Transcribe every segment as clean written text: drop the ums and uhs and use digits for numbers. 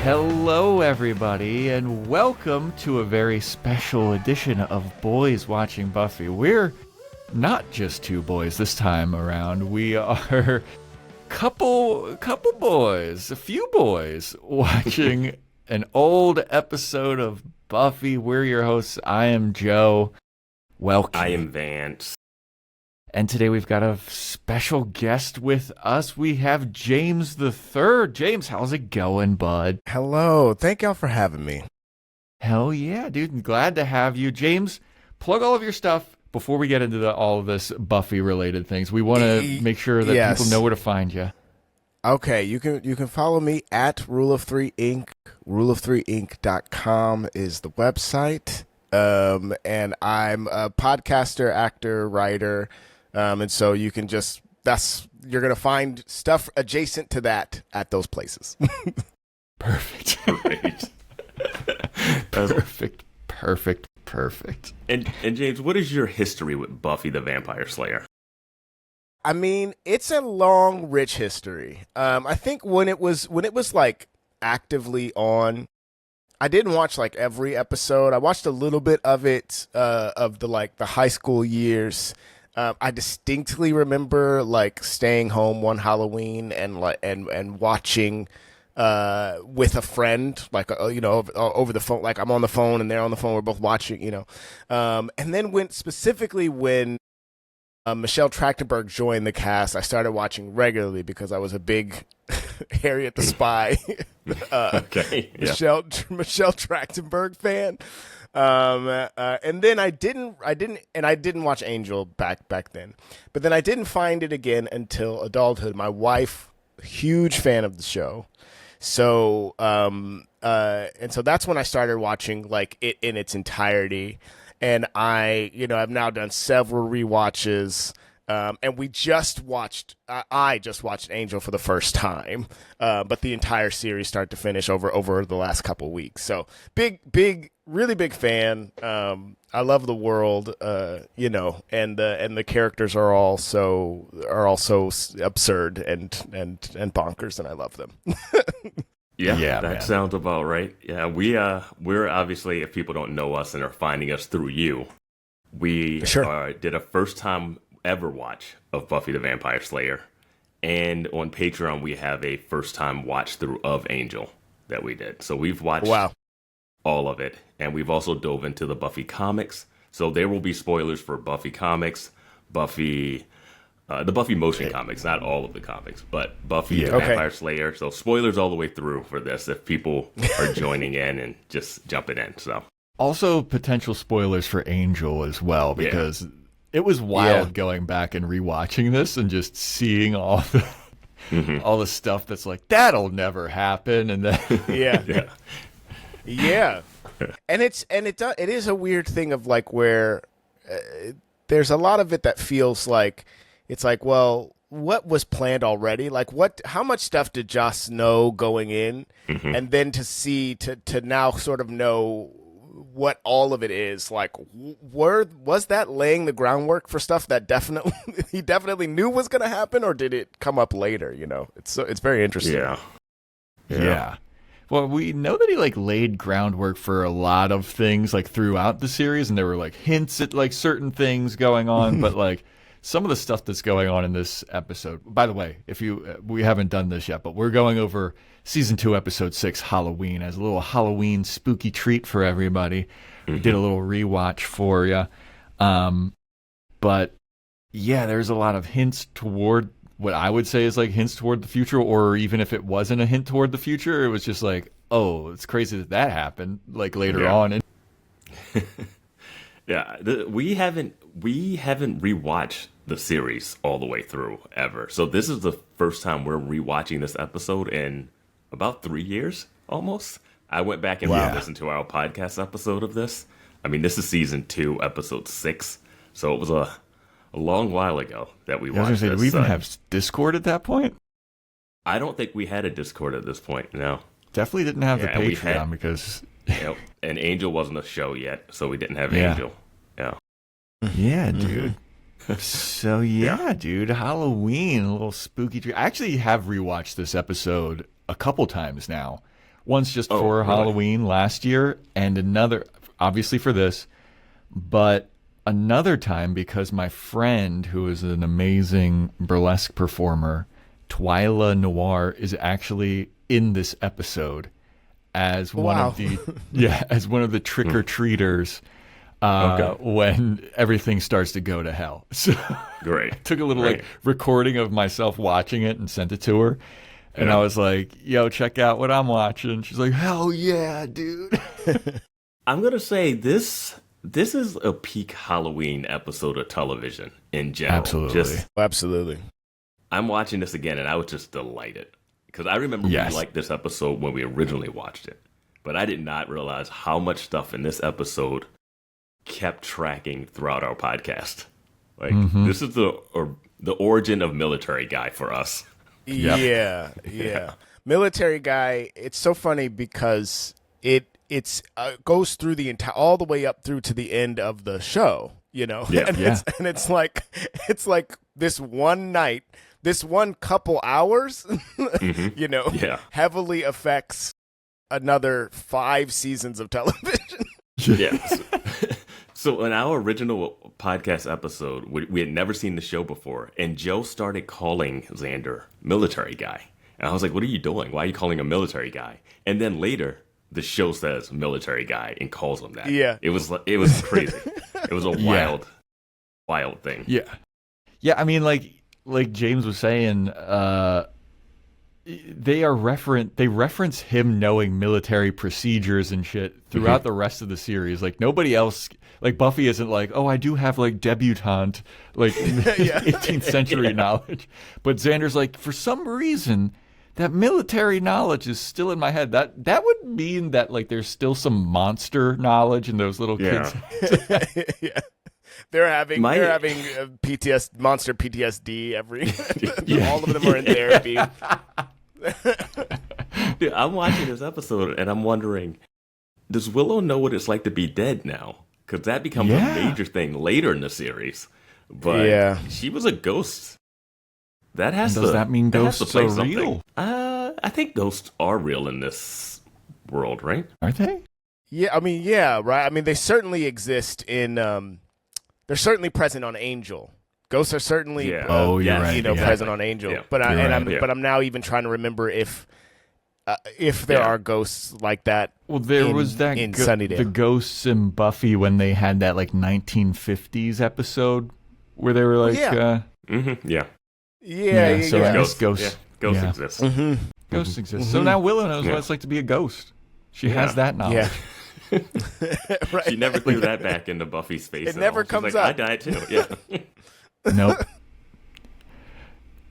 Hello, everybody, and welcome to a very special edition of Boys Watching Buffy. We're not just two boys this time around. We are couple boys, a few boys, watching an old episode of Buffy. We're your hosts. I am Joe. Welkie. I am Vance. And today we've got a special guest with us. We have James the Third. James, how's it going, bud? Hello. Thank y'all for having me. Hell yeah, dude. Glad to have you. James, plug all of your stuff before we get into all of this Buffy-related things. We want to make sure that people know where to find you. Okay, you can follow me at Rule of Three Inc. Rule3inc.com is the website. And I'm a podcaster, actor, writer. And so you can you're going to find stuff adjacent to that at those places. Perfect. Perfect. And James, what is your history with Buffy the Vampire Slayer? I mean, it's a long, rich history. I think when it was like actively on, I didn't watch like every episode. I watched a little bit of it, of the high school years. I distinctly remember like staying home one Halloween and watching with a friend, like over the phone. Like I'm on the phone and they're on the phone. We're both watching, and then when Michelle Trachtenberg joined the cast, I started watching regularly because I was a big Harriet the Spy Michelle Trachtenberg fan. And then I didn't watch Angel back then. But then I didn't find it again until adulthood. My wife, huge fan of the show. So and so that's when I started watching like it in its entirety. And I've now done several rewatches. And I just watched Angel for the first time, but the entire series start to finish over the last couple weeks. So really big fan. I love the world, and the characters are all so absurd and bonkers, and I love them. Yeah, that sounds about right. Yeah, we're obviously, if people don't know us and are finding us through you, we did a first time ever watch of Buffy the Vampire Slayer, and on Patreon we have a first time watch through of Angel that we did. So we've watched all of it, and we've also dove into the Buffy comics. So there will be spoilers for Buffy comics, the Buffy motion comics, not all of the comics, but Buffy the Vampire Slayer. So spoilers all the way through for this if people are joining in and just jumping in. So also potential spoilers for Angel as well, because it was wild going back and rewatching this and just seeing all the all the stuff that's like, that'll never happen, and then and it is a weird thing of like where there's a lot of it that feels like it's like, well, what was planned already? Like how much stuff did Joss know going in, and then to now sort of know what all of it is, like was that laying the groundwork for stuff that he definitely knew was going to happen, or did it come up later? It's very interesting. Yeah. Well, we know that he like laid groundwork for a lot of things like throughout the series, and there were like hints at like certain things going on, but like some of the stuff that's going on in this episode. By the way, we haven't done this yet, but we're going over Season 2, Episode 6, Halloween, as a little Halloween spooky treat for everybody. We did a little rewatch for you. But, yeah, there's a lot of hints toward what I would say is like hints toward the future, or even if it wasn't a hint toward the future, it was just like, oh, it's crazy that happened, like later on. And we haven't rewatched the series all the way through ever. So this is the first time we're rewatching this episode in about 3 years almost. I went back and listened to our podcast episode of this. I mean, this is season 2, episode 6. So it was a long while ago that we watched this. Did we even have Discord at that point? I don't think we had a Discord at this point, no. Definitely didn't have the Patreon because... and Angel wasn't a show yet, so we didn't have Angel. Yeah, dude. So, dude, Halloween, a little spooky treat. I actually have rewatched this episode a couple times now. Once just for Halloween last year, and another, obviously for this, but another time because my friend, who is an amazing burlesque performer, Twyla Noir, is actually in this episode as one of the as one of the trick-or-treaters when everything starts to go to hell. So great. I took a little like recording of myself watching it and sent it to her. And I was like, yo, check out what I'm watching. She's like, hell yeah, dude. I'm going to say this is a peak Halloween episode of television in general. Absolutely. Absolutely. I'm watching this again, and I was just delighted. Because I remember we liked this episode when we originally watched it. But I did not realize how much stuff in this episode kept tracking throughout our podcast. Like, this is the origin of Military Guy for us. Yeah. Military Guy, it's so funny because it's goes through the entire, all the way up through to the end of the show, you know? And it's like this one night, this one couple hours, you know, heavily affects another 5 seasons of television. Yes. So in our original podcast episode, we had never seen the show before, and Joe started calling Xander Military Guy. And I was like, what are you doing? Why are you calling him Military Guy? And then later, the show says Military Guy and calls him that. Yeah. It was crazy. It was a wild thing. Yeah. Yeah, I mean, like James was saying, they reference him knowing military procedures and shit throughout the rest of the series. Like nobody else, like Buffy isn't like, oh, I do have like debutante, like 18th century knowledge. But Xander's like, for some reason, that military knowledge is still in my head. That would mean that like there's still some monster knowledge in those little kids. Yeah. They're having PTSD, monster PTSD all of them are in therapy. Dude, I'm watching this episode and I'm wondering, does Willow know what it's like to be dead now? Because that becomes a major thing later in the series. But she was a ghost. Does that mean ghosts are real? I think ghosts are real in this world, right? Are they? Yeah, I mean, right. I mean, they certainly exist in. They're certainly present on Angel. Ghosts are certainly, present on Angel. Yeah. But I'm now even trying to remember if there are ghosts like that. Well, there was that in Sunnydale. The ghosts in Buffy when they had that like 1950s episode where they were like, So ghosts exist. Ghosts exist. So now Willow knows what it's like to be a ghost. She has that knowledge. Yeah. Right. She never threw that back into Buffy's face. It never comes up. up. I died too. Yeah. Nope.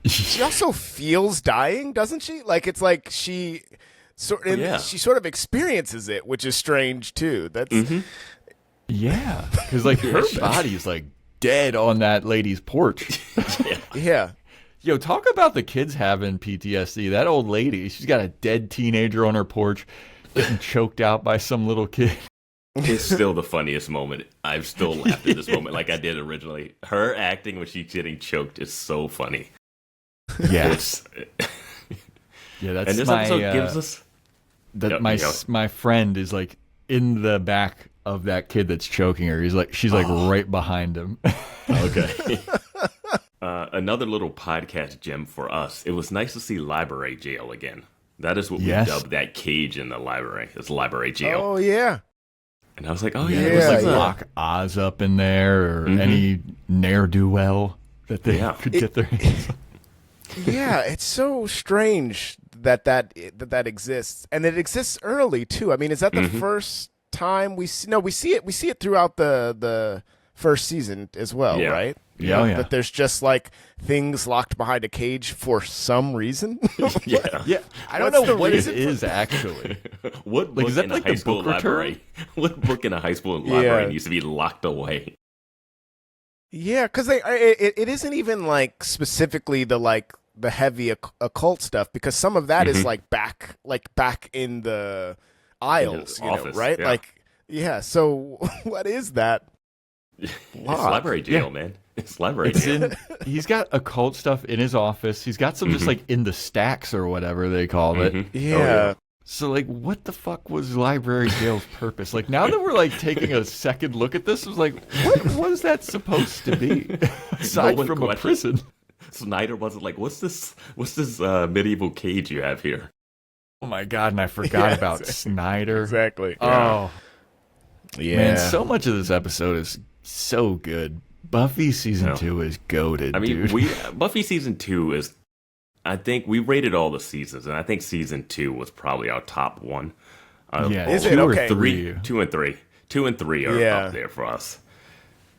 She also feels dying, doesn't she? Like it's like she sort of experiences it, which is strange too. That's because like her body's like dead on that lady's porch. Yeah. Yo, talk about the kids having PTSD. That old lady, she's got a dead teenager on her porch getting choked out by some little kid. It's still the funniest moment. I've still laughed at this moment like I did originally. Her acting when she's getting choked is so funny. Yes. That's and this episode gives us that my friend is like in the back of that kid that's choking her. She's like right behind him. Okay. Another little podcast gem for us. It was nice to see library jail again. That is what we dubbed that cage in the library. It's library jail. Oh yeah. And I was like, oh yeah, it was like lock Oz up in there or any ne'er-do-well that they could get their hands on. Yeah, it's so strange that exists, and it exists early too. I mean, is that the first time we see? No, we see it throughout the first season as well, right? Yeah. That there's just like things locked behind a cage for some reason. Yeah. I don't know what it is actually. What book is that in like a high school library? What book in a high school library needs to be locked away? Yeah, because it isn't even like specifically the heavy occult stuff, because some of that is like back in the aisles, office, right? Yeah. So what is that? It's library jail, man. It's library jail. He's got occult stuff in his office. He's got some just like in the stacks or whatever they call it. Yeah. So, like, what the fuck was Library Jail's purpose? Like, now that we're, like, taking a second look at this, I was like, what was that supposed to be? Aside from a prison. Snyder wasn't like, what's this medieval cage you have here? Oh, my God, and I forgot about Snyder. Exactly. Oh. Yeah. Man, so much of this episode is so good. Buffy Season 2 is goated, dude. Buffy Season 2 is... I think we rated all the seasons, and I think Season 2 was probably our top one. Is it? Okay. 2 and 3. 2 and 3 are up there for us.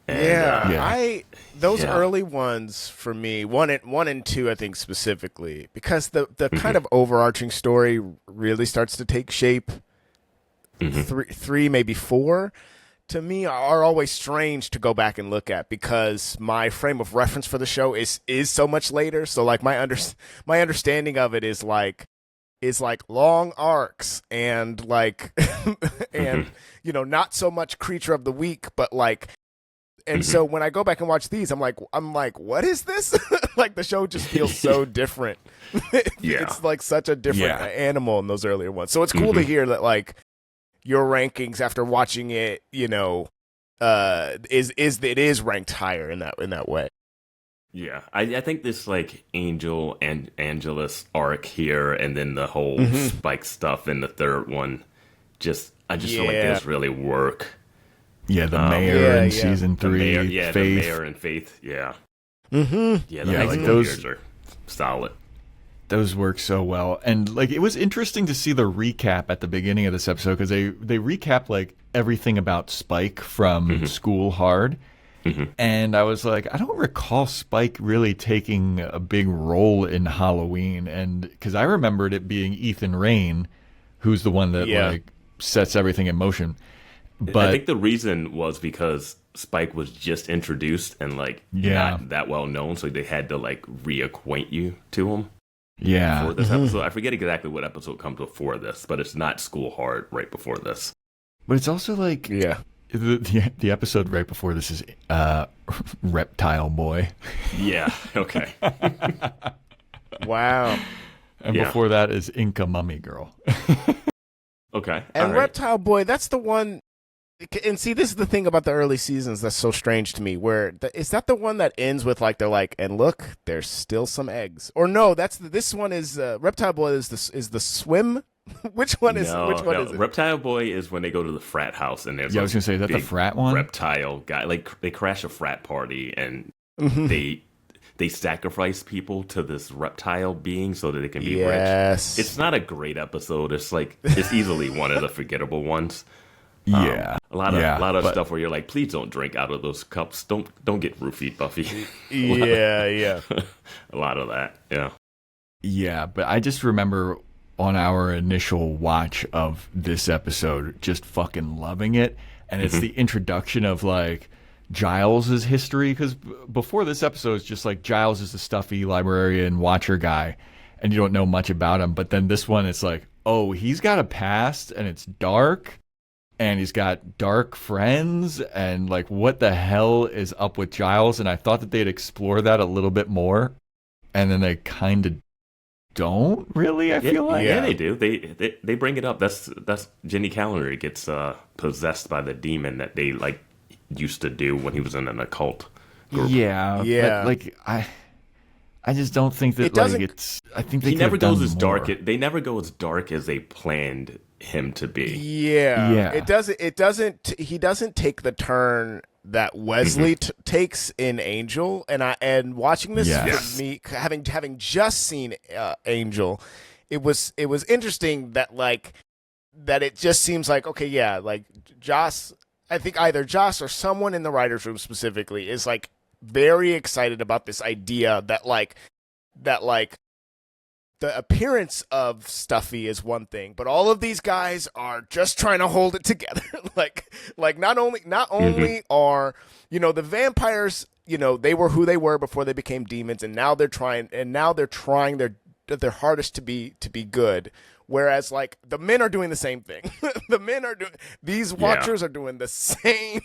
And, those early ones for me, one and two, I think specifically, because the kind of overarching story really starts to take shape. 3, maybe 4, to me are always strange to go back and look at because my frame of reference for the show is so much later. So like my understanding of it is like long arcs and like and not so much creature of the week, but like. And so when I go back and watch these, I'm like, what is this? Like the show just feels so different. It's like such a different animal in those earlier ones. So it's cool to hear that like your rankings after watching it, is ranked higher in that way. Yeah, I think this like Angel and Angelus arc here, and then the whole Spike stuff in the third one, I just feel like this really work. Yeah, the mayor in season 3. The mayor and Faith. Yeah. Like those are solid. Those work so well. And like it was interesting to see the recap at the beginning of this episode because they recap like everything about Spike from School Hard. And I was like, I don't recall Spike really taking a big role in Halloween. And because I remembered it being Ethan Rayne, who's the one that like sets everything in motion. But I think the reason was because Spike was just introduced and like not that well known, so they had to like reacquaint you to him. Yeah. For this episode, I forget exactly what episode comes before this, but it's not School Hard right before this. But it's also like the episode right before this is Reptile Boy. Yeah. Okay. Wow. And before that is Inca Mummy Girl. Okay. And Reptile Boy, that's the one. And see, this is the thing about the early seasons that's so strange to me. Is that the one that ends with like they're like, and look, there's still some eggs? Or no, this one is Reptile Boy is the swim. Which one is it? Reptile Boy is when they go to the frat house and there's I was gonna say is that the frat one. Reptile guy, like they crash a frat party and they sacrifice people to this reptile being so that they can be rich. It's not a great episode. It's like it's easily one of the forgettable ones. A lot of stuff where you're like, please don't drink out of those cups. Don't get roofied, Buffy. Yeah. A lot of that. Yeah. Yeah, but I just remember on our initial watch of this episode, just fucking loving it, and it's the introduction of like Giles's history because before this episode, it's just like Giles is the stuffy librarian watcher guy, and you don't know much about him. But then this one, it's like, oh, he's got a past, and it's dark. And he's got dark friends, and like, what the hell is up with Giles? And I thought that they'd explore that a little bit more, and then they kind of don't really. I feel like they do. They bring it up. That's Jenny Calendar gets possessed by the demon that they like used to do when he was in an occult group. Yeah. But, like I just don't think that it's. I think they never goes as dark. They never go as dark as they planned him to be. Yeah. It doesn't. He doesn't take the turn that Wesley takes in Angel, and watching this for me, having just seen Angel, it was interesting that it just seems like okay, like Joss. I think either Joss or someone in the writers' room specifically is like very excited about this idea that the appearance of Stuffy is one thing, but all of these guys are just trying to hold it together. like not only are, the vampires, they were who they were before they became demons, and now they're trying their hardest to be good. Whereas like the men are doing the same thing. These watchers are doing the same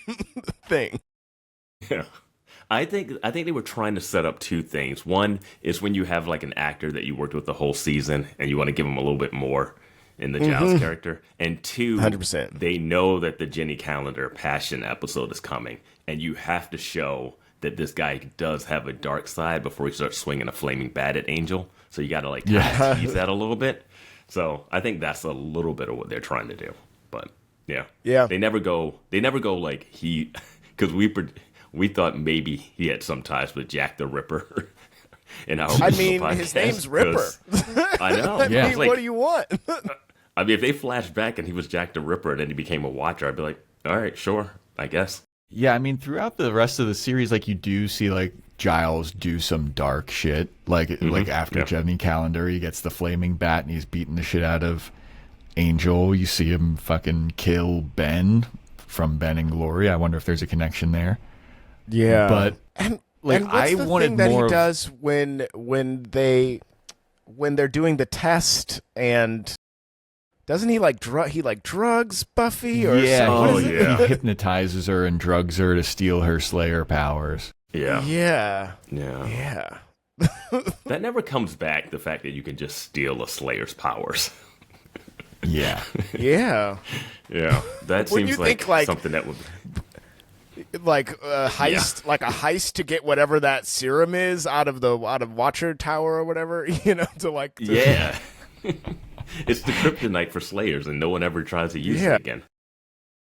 thing. Yeah. I think they were trying to set up two things. One is when you have like an actor that you worked with the whole season and you want to give him a little bit more in the Giles character, and 2, 100%. they know that the Jenny Calendar Passion episode is coming, and you have to show that this guy does have a dark side before he starts swinging a flaming bat at Angel. So you got to like tease that a little bit. So I think that's a little bit of what they're trying to do. But yeah, they never go like he, because we thought maybe he had some ties with Jack the Ripper. His name's Ripper. I know. Like, what do you want? I mean, if they flashed back and he was Jack the Ripper and then he became a Watcher, I'd be like, all right, sure, I guess. Yeah, I mean, throughout the rest of the series, like, you do see, like, Giles do some dark shit. Like after Jenny Calendar, he gets the flaming bat and he's beating the shit out of Angel. You see him fucking kill Ben from Ben and Glory. I wonder if there's a connection there. Yeah. But, like, I wanted that he does when they're doing the test, and doesn't he drugs Buffy or something? He hypnotizes her and drugs her to steal her Slayer powers. Yeah. That never comes back, the fact that you can just steal a Slayer's powers. Yeah. That seems like something that would like a heist to get whatever that serum is out of Watcher Tower or whatever, Yeah. It's the kryptonite for Slayers, and no one ever tries to use it again.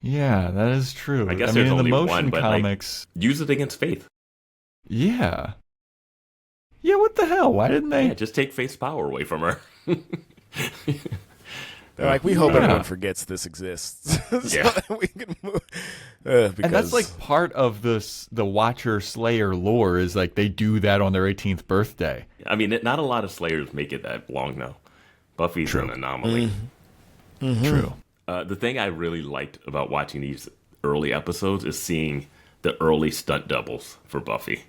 Yeah, that is true. I guess there's only one, but comics, use it against Faith. Yeah. Yeah, what the hell? Why didn't they? Yeah, just take Faith's power away from her. They're like, we hope everyone forgets this exists. That we can move. And that's like part of the Watcher Slayer lore is like they do that on their 18th birthday. I mean, not a lot of Slayers make it that long, though. Buffy's an anomaly. True. The thing I really liked about watching these early episodes is seeing the early stunt doubles for Buffy.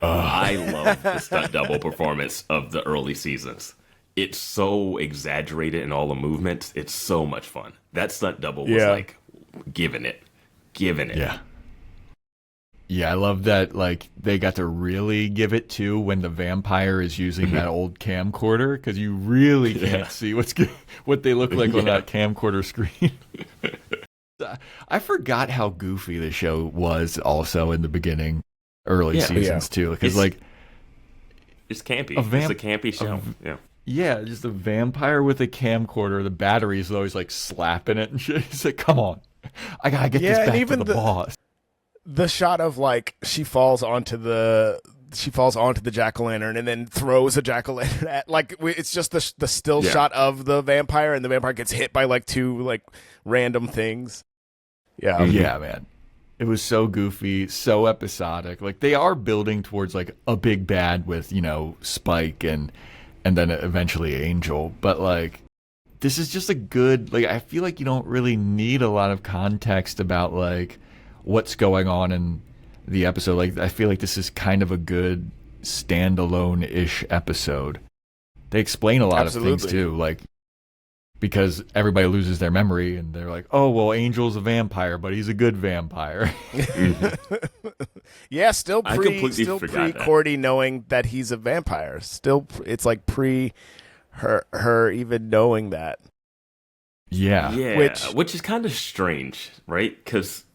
I love the stunt double performance of the early seasons. It's so exaggerated in all the movements. It's so much fun. That stunt double was like giving it. Yeah, I love that. Like they got to really give it to when the vampire is using that old camcorder, because you really can't see what they look like on that camcorder screen. I forgot how goofy the show was also in the beginning, early seasons too, because it's campy. It's a campy show. Yeah, just a vampire with a camcorder. The battery is always like slapping it and shit. He's like, "Come on, I gotta get this back to the boss." The shot of like she falls onto the jack-o'-lantern and then throws a jack-o'-lantern at, like, it's just the still shot of the vampire, and the vampire gets hit by like two like random things. Yeah, yeah, man. It was so goofy, so episodic. Like they are building towards like a big bad with, Spike and then eventually Angel, but like this is just a good, like, I feel like you don't really need a lot of context about like what's going on in the episode. Like I feel like this is kind of a good standalone-ish episode. They explain a lot of things too, like because everybody loses their memory and they're like, "Oh, well, Angel's a vampire, but he's a good vampire." Yeah, still pre Cordy knowing that he's a vampire. Still, it's like pre her even knowing that. Yeah. Which is kind of strange, right? Because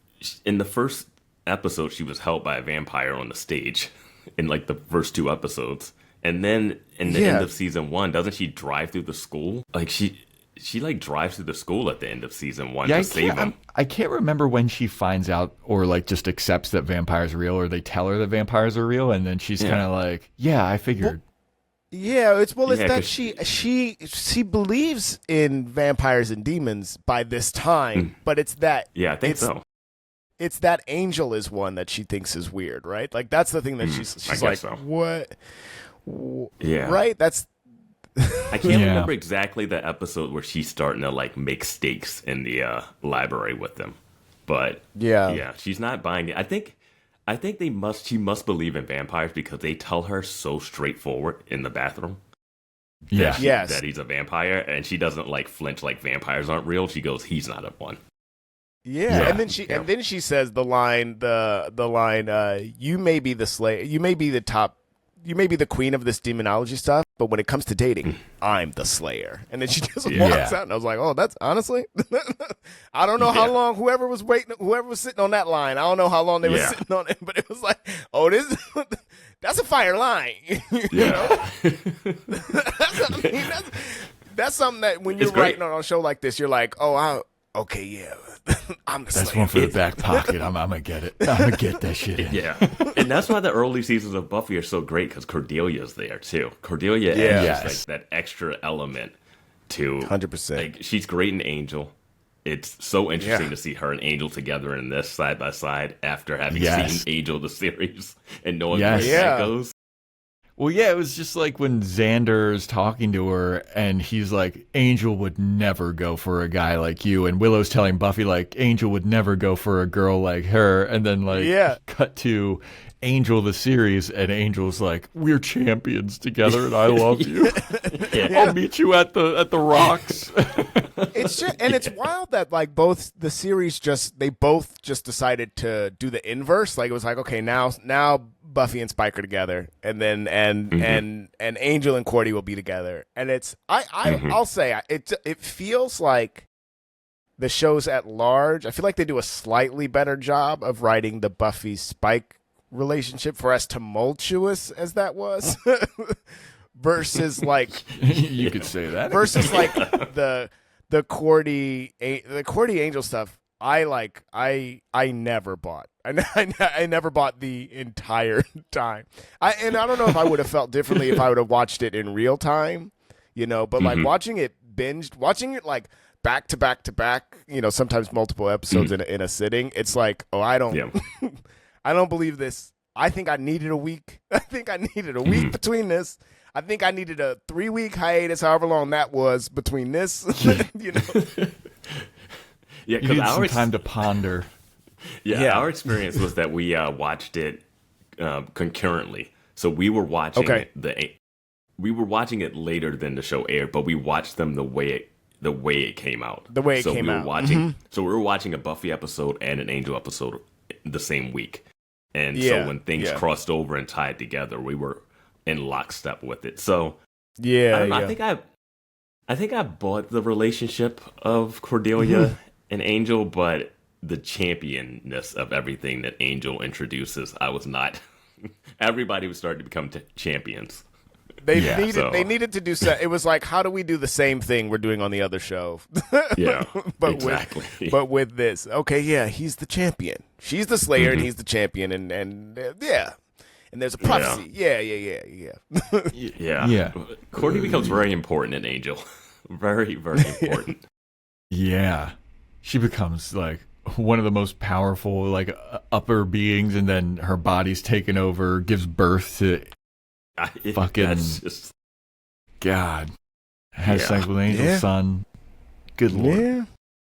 in the first episode, she was held by a vampire on the stage in like the first 2 episodes, and then in the end of season 1, doesn't she drive through the school? Like she like drives through the school at the end of season 1 to save him. I can't remember when she finds out or like just accepts that vampires are real, or they tell her that vampires are real, and then she's kind of like, "Yeah, I figured." It's that she believes in vampires and demons by this time, but it's that I think so. It's that Angel is one that she thinks is weird, right? Like that's the thing that she's like, what? Yeah, right. That's. I can't remember exactly the episode where she's starting to like make stakes in the library with them, but she's not buying it. I think she must believe in vampires because they tell her so straightforward in the bathroom. That he's a vampire, and she doesn't like flinch like vampires aren't real. She goes, "He's not a one." And then she says the line, "You may be the Slayer, you may be the top you may be the queen of this demonology stuff, but when it comes to dating, I'm the Slayer. And then she just walks out, and I was like, oh, that's honestly, I don't know how long whoever was sitting on that line, I don't know how long they were sitting on it, but it was like, oh, that's a fire line. You know? That's something that when you're writing on a show like this, you're like, oh, okay, yeah. I'm the That's Slayer. one for the back pocket. I'm gonna get it. I'm gonna get that shit in. Yeah, and that's why the early seasons of Buffy are so great, because Cordelia's there too. Cordelia adds like that extra element to 100%. Like, she's great in Angel. It's so interesting to see her and Angel together in this side by side after having seen Angel the series and knowing where that goes. Well, yeah, it was just like when Xander's talking to her and he's like, Angel would never go for a guy like you. And Willow's telling Buffy, like, Angel would never go for a girl like her. And then, like, cut to Angel the series, and Angel's like, we're champions together and I love you. I'll meet you at the rocks. It's just, and it's wild that like both the series they both decided to do the inverse. Like it was like, okay, now Buffy and Spike are together, and then and Angel and Cordy will be together. And it's I'll say it feels like the shows at large, I feel like they do a slightly better job of writing the Buffy Spike relationship, for as tumultuous as that was. Versus like you could say that. Versus like the Cordy Angel stuff, I never bought. I never bought the entire time. I don't know if I would have felt differently if I would have watched it in real time, you know. But like watching it like back to back to back, you know, sometimes multiple episodes in a sitting. It's like, oh, I don't I don't believe this. I think I needed a week. I think I needed a week between this. I think I needed a 3-week hiatus, however long that was between this. You know. Yeah, because our time to ponder. Our experience was that we watched it concurrently. So we were watching we were watching it later than the show aired, but we watched them the way it came out. The way it came out. So we were watching a Buffy episode and an Angel episode the same week. And so when things crossed over and tied together, we were in lockstep with it. So I think I bought the relationship of Cordelia and Angel, but the championness of everything that Angel introduces, I was not. Everybody was starting to become champions. They needed to do so. It was like, how do we do the same thing we're doing on the other show? But exactly. But with this, okay, he's the champion. She's the Slayer, and he's the champion, and and there's a prophecy. Yeah. Cordy becomes very important in Angel. Very, very important. Yeah. She becomes like one of the most powerful like upper beings, and then her body's taken over, gives birth to fucking God. Has sex with Angel's son. Good Lord. Yeah.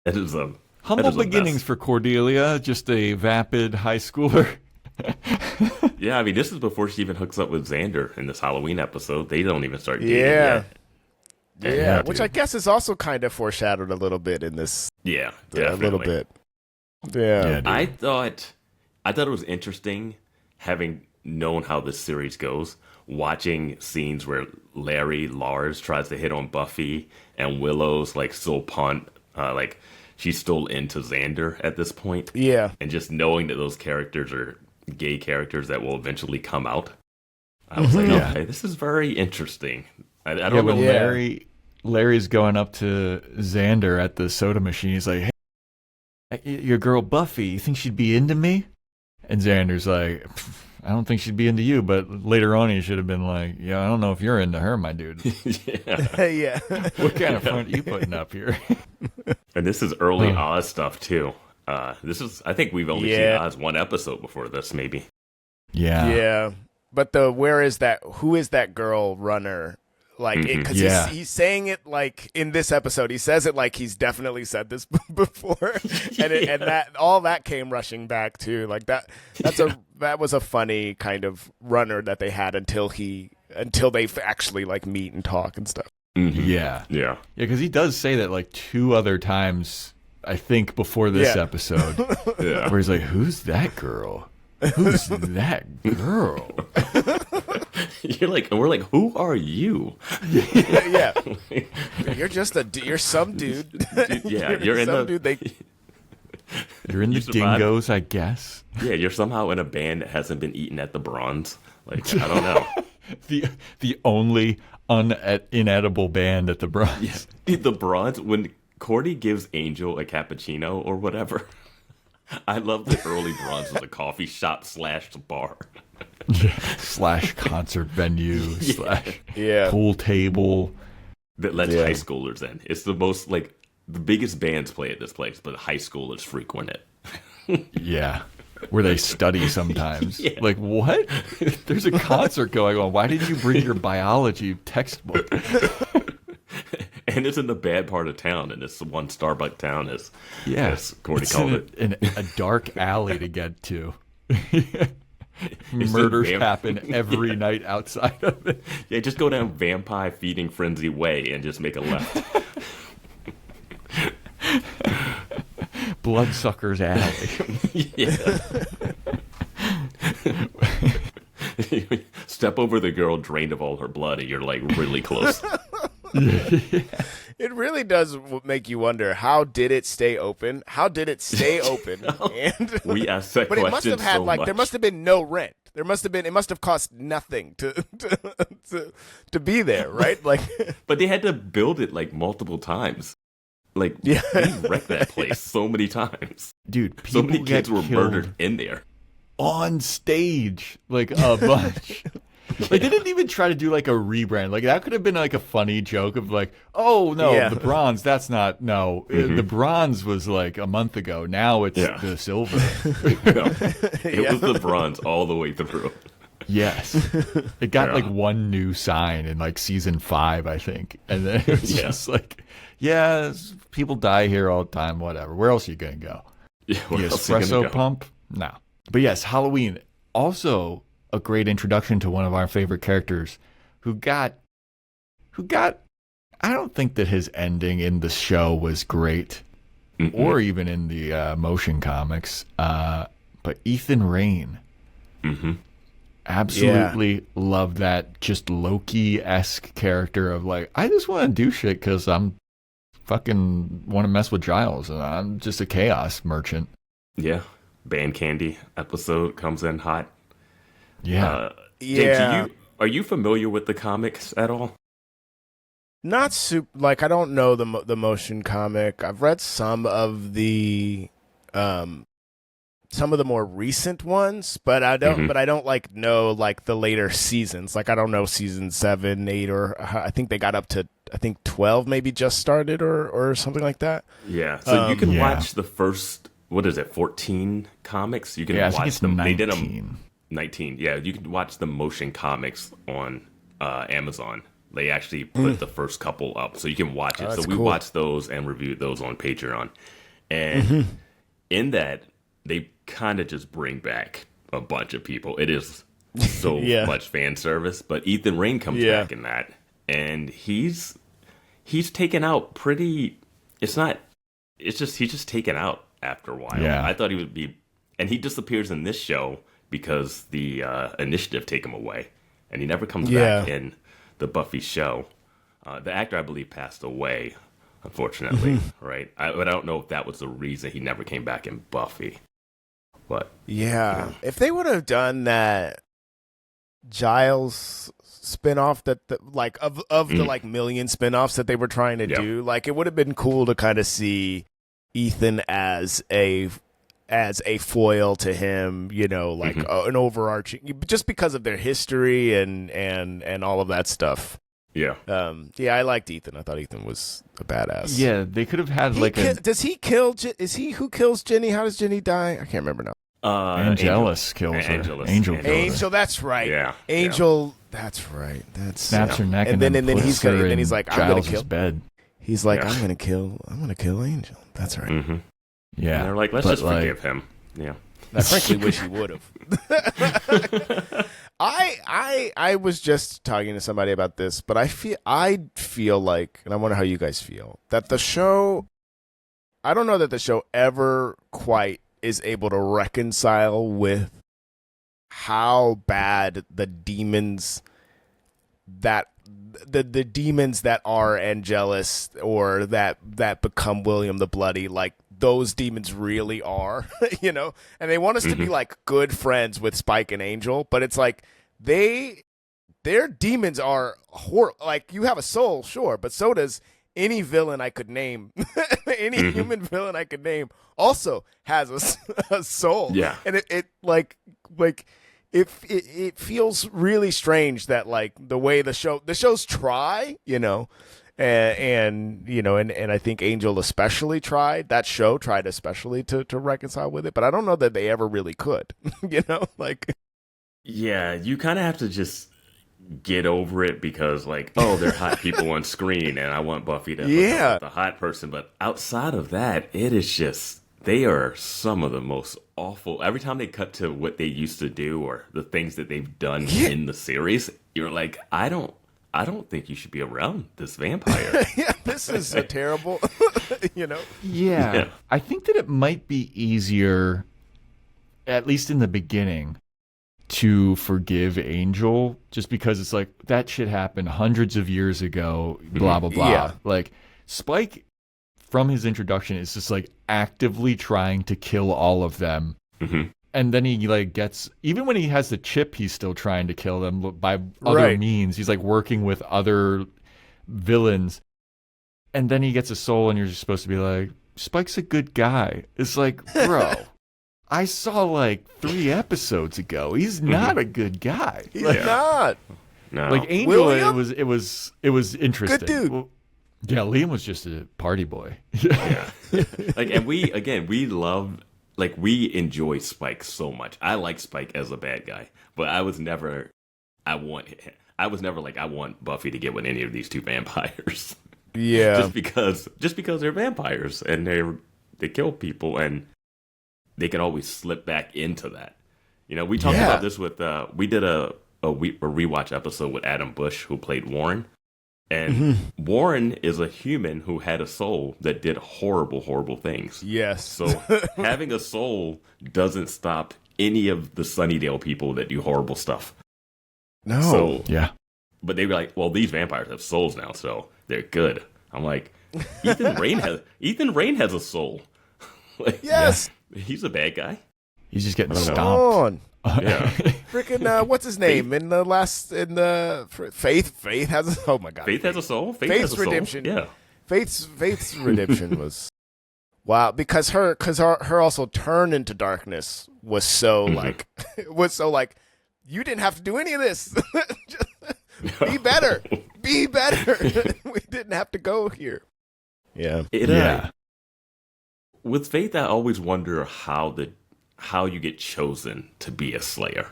It is humble beginnings for Cordelia, just a vapid high schooler. Yeah, I mean, this is before she even hooks up with Xander in this Halloween episode. They don't even start dating yet. Yeah, which I guess is also kind of foreshadowed a little bit in this. Yeah, a little bit. Yeah, I thought it was interesting, having known how this series goes, watching scenes where Lars tries to hit on Buffy and Willow's like still like she's still into Xander at this point. Yeah, and just knowing that those characters are gay characters that will eventually come out, I was like, okay, this is very interesting. I don't know. Larry's going up to Xander at the soda machine. He's like, hey, your girl Buffy, you think she'd be into me? And Xander's like, I don't think she'd be into you, but later on he should have been like, yeah, I don't know if you're into her, my dude. Yeah. What kind of front are you putting up here? And this is early Oz stuff too. I think we've only seen Oz one episode before this, maybe. Yeah. But who is that girl runner? Like, because he's saying it like in this episode, he says it like he's definitely said this before, and that all that came rushing back too. Like that was a funny kind of runner that they had until they actually like meet and talk and stuff. Yeah, because he does say that like 2 other times, I think, before this episode, where he's like, "Who's that girl?" Who's that girl? We're like, who are you? Yeah. You're some dude. Yeah, you're in some the dude. You're in the Dingoes, I guess. Yeah, you're somehow in a band that hasn't been eaten at the Bronze. Like, I don't know. the only inedible band at the Bronze. Yeah. The Bronze, when Cordy gives Angel a cappuccino or whatever, I love the early Bronze was a coffee shop / bar. / concert venue / pool table. That lets high schoolers in. It's the most, like, the biggest bands play at this place, but high schoolers frequent it. Yeah. Where they study sometimes. Yeah. Like, what? There's a concert going on. Why did you bring your biology textbook? And it's in the bad part of town, and it's the one Starbucks town, as Cordy called it. In a dark alley to get to. Murders happen every night outside of it. Yeah, just go down Vampire Feeding Frenzy Way and just make a left. Bloodsucker's Alley. Yeah. Step over the girl drained of all her blood, and you're like really close. It really does make you wonder, how did it stay open? How did it stay open? And we asked that but question it must have had so like much. there must have been no rent. It must have cost nothing to be there, right? Like, but they had to build it like multiple times. Like, we wrecked that place so many times. Dude, so many kids were murdered in there. On stage, like a bunch. Like, they didn't even try to do like a rebrand. Like, that could have been like a funny joke of like, oh no, the Bronze, that's not, no. The Bronze was like a month ago. Now it's the Silver. It was the Bronze all the way through. Yes. It got like one new sign in like season 5, I think. And then it was just like, people die here all the time, whatever. Where else are you going to go? Yeah, the espresso pump? No. But yes, Halloween, also a great introduction to one of our favorite characters who got I don't think that his ending in the show was great or even in the motion comics, but Ethan Rayne. Absolutely love that just Loki-esque character of like, I just want to do shit because I'm fucking want to mess with Giles and I'm just a chaos merchant. Yeah. Band Candy episode comes in hot. Yeah. Jake, are you familiar with the comics at all? Not super. Like, I don't know the motion comic. I've read some of the more recent ones, but I don't. But I don't like know like the later seasons. Like, I don't know season 7, 8, or I think they got up to 12, maybe just started or something like that. Yeah. So you can watch the first. What is it? 14 comics. You can watch them. 19. They did them 19. Yeah, you can watch the motion comics on Amazon. They actually put the first couple up, so you can watch it. So we watched those and reviewed those on Patreon. And in that, they kind of just bring back a bunch of people. It is so much fan service. But Ethan Rayne comes back in that, and he's taken out pretty. He's just taken out after a while. Yeah. I thought he would be, and he disappears in this show because the initiative take him away, and he never comes back in the Buffy show. The actor, I believe, passed away, unfortunately, right? But I don't know if that was the reason he never came back in Buffy. But if they would have done that Giles spinoff that like of the like million spinoffs that they were trying to do, like it would have been cool to kind of see Ethan as a foil to him, you know, like an overarching, just because of their history and all of that stuff. Yeah. I liked Ethan. I thought Ethan was a badass. Yeah, they could have had does he kill? Is he who kills Jenny? How does Jenny die? I can't remember now. Angelus kills her. Angel, that's right. Yeah. Angel, that's right. That snaps her neck, and then he's like, I'm gonna kill. Bed. He's like, I'm gonna kill Angel. That's right. Yeah. And they're like, let's just forgive him. Yeah. I frankly wish he would have. I was just talking to somebody about this, but I feel like, and I wonder how you guys feel, that the show, I don't know that the show ever quite is able to reconcile with how bad the demons that the demons that are Angelus or that become William the Bloody, like those demons really are, you know, and they want us to be like good friends with Spike and Angel, but it's like their demons are horrible. Like, you have a soul, sure, but so does any villain I could name. Any human villain I could name also has a soul. Yeah, and it feels really strange that like the way the shows try, you know, and you know, and I think Angel especially tried especially to reconcile with it, but I don't know that they ever really could. You know, like, yeah, you kind of have to just get over it because, like, oh, they're hot people on screen, and I want Buffy to be the hot person. But outside of that, it is just, they are some of the most awful. Every time they cut to what they used to do or the things that they've done in the series, you're like, I don't think you should be around this vampire. Yeah, this is terrible. You know? Yeah. I think that it might be easier, at least in the beginning, to forgive Angel, just because it's like, that shit happened hundreds of years ago, blah, blah, blah. Yeah. Like, Spike, from his introduction, is just like actively trying to kill all of them. And then he like gets, even when he has the chip, he's still trying to kill them by other means. He's like working with other villains. And then he gets a soul, and you're just supposed to be like, Spike's a good guy. It's like, bro, I saw like 3 episodes ago. He's not a good guy. He's not. No. Like, Angel, it was interesting. Good dude. Well, yeah, Liam was just a party boy. Yeah. Like, and we love, like, we enjoy Spike so much. I like Spike as a bad guy, but I was never like, I want Buffy to get with any of these 2 vampires. Yeah. just because they're vampires and they kill people, and they can always slip back into that. You know, we talked about this with we did a rewatch episode with Adam Bush, who played Warren. And Warren is a human who had a soul that did horrible, horrible things. Yes. So having a soul doesn't stop any of the Sunnydale people that do horrible stuff. No. So, yeah. But they were like, well, these vampires have souls now, so they're good. I'm like, Ethan Rain has a soul. Like, yes. Yeah, he's a bad guy. He's just getting stomped. On. Yeah. Freaking what's his name Faith has oh my god. Faith has a soul. Faith's redemption. Yeah. Faith's redemption was wow, because her also turn into darkness was so like you didn't have to do any of this. Just be better. Be better. We didn't have to go here. Yeah. With Faith, I always wonder how you get chosen to be a Slayer.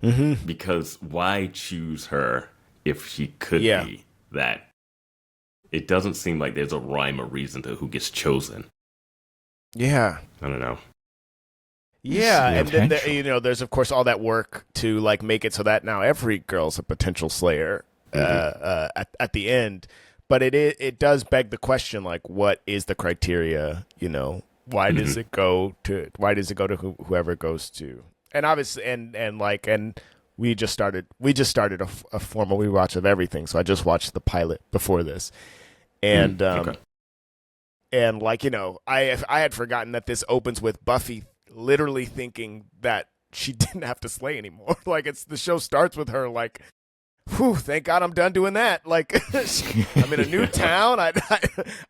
Because why choose her if she could be that? It doesn't seem like there's a rhyme or reason to who gets chosen. Yeah. I don't know. Yeah, and then there's of course all that work to like make it so that now every girl's a potential Slayer at the end. But it does beg the question, like, what is the criteria? You know, why does it go to whoever it goes to? And obviously, and we just started a formal rewatch of everything. So I just watched the pilot before this, and and like, you know, I had forgotten that this opens with Buffy literally thinking that she didn't have to slay anymore. Like, the show starts with her like, whew, thank God I'm done doing that. Like, I'm in a new town. I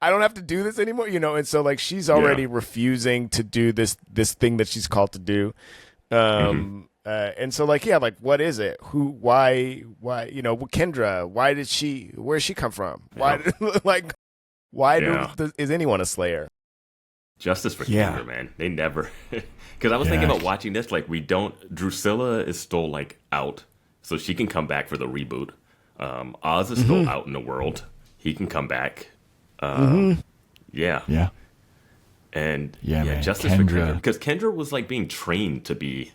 don't have to do this anymore, you know? And so like, she's already refusing to do this thing that she's called to do. And so like, yeah, like, what is it? Why, you know, Kendra, where'd she come from? Why is anyone a Slayer? Justice for Kendra, man. They never, because I was thinking about watching this, like, Drusilla is still like out. So she can come back for the reboot. Oz is still out in the world. He can come back. Yeah. And Justice for Kendra. Because Kendra was like being trained to be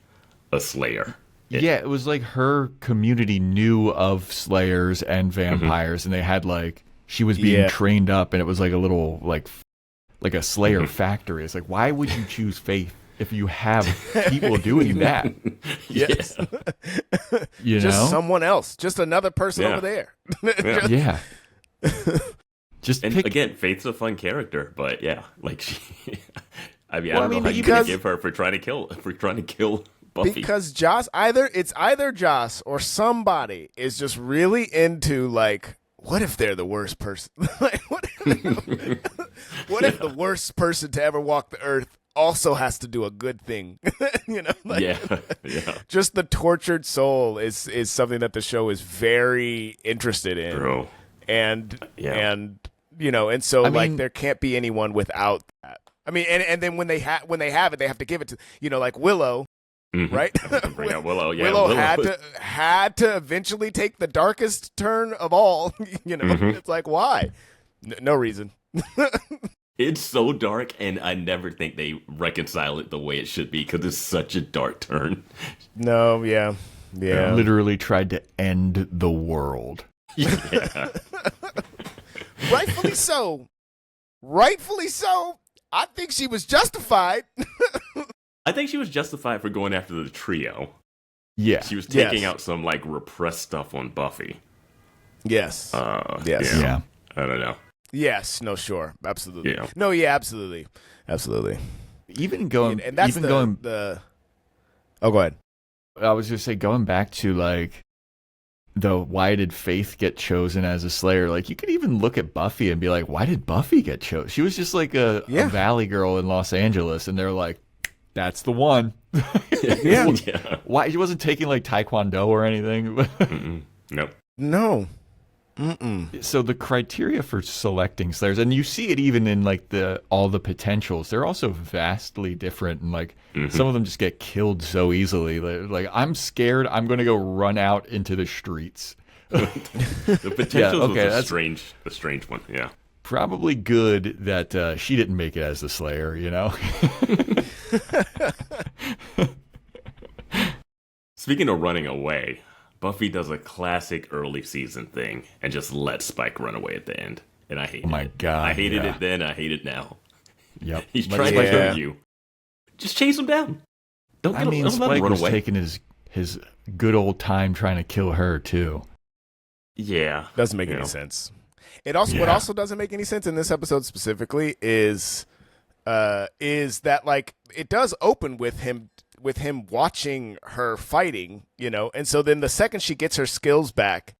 a Slayer. It was like her community knew of Slayers and vampires, and they had like, she was being trained up, and it was like a little like a Slayer factory. It's like, why would you choose Faith if you have people doing that. Yes. You just know? someone else. Just another person over there. Yeah. Again, Faith's a fun character, but like she I mean, I don't know how you can give her for trying to kill Buffy. Because it's either Joss or somebody is just really into like, what if they're the worst person? Like, what if the worst person to ever walk the earth also has to do a good thing? You know, like, just the tortured soul is something that the show is very interested in. True. And you know, and so like there can't be anyone without that. I mean, and then when they have it, they have to give it to, you know, like Willow. Right? Bring out Willow. Yeah, Willow had to eventually take the darkest turn of all. You know, it's like, why? No reason. It's so dark, and I never think they reconcile it the way it should be because it's such a dark turn. No, yeah. Literally tried to end the world. Yeah. Rightfully so. I think she was justified. I think she was justified for going after the trio. Yeah. She was taking out some, like, repressed stuff on Buffy. Yes. Yes. Yeah. I don't know. Yes. No, sure. Absolutely. Yeah. No, yeah, absolutely. Absolutely. Even going... And that's Oh, go ahead. I was going to say, going back to, like, why did Faith get chosen as a Slayer? Like, you could even look at Buffy and be like, why did Buffy get chosen? She was just, like, a valley girl in Los Angeles, and they're like, that's the one. Yeah. Why she wasn't taking like Taekwondo or anything? Nope. No. So the criteria for selecting Slayers, and you see it even in like all the potentials, they're also vastly different, and like some of them just get killed so easily. Like I'm scared, I'm going to go run out into the streets. The potentials was a strange one. Yeah. Probably good that she didn't make it as the Slayer, you know? Speaking of running away, Buffy does a classic early season thing and just lets Spike run away at the end. And I hate it. Oh my God. I hated it then, I hate it now. Yep. He's trying to kill you. Just chase him down. Don't let him Spike run was away. taking his good old time trying to kill her, too. Yeah. Doesn't make any sense. What also doesn't make any sense in this episode specifically is that like it does open with him watching her fighting, you know, and so then the second she gets her skills back,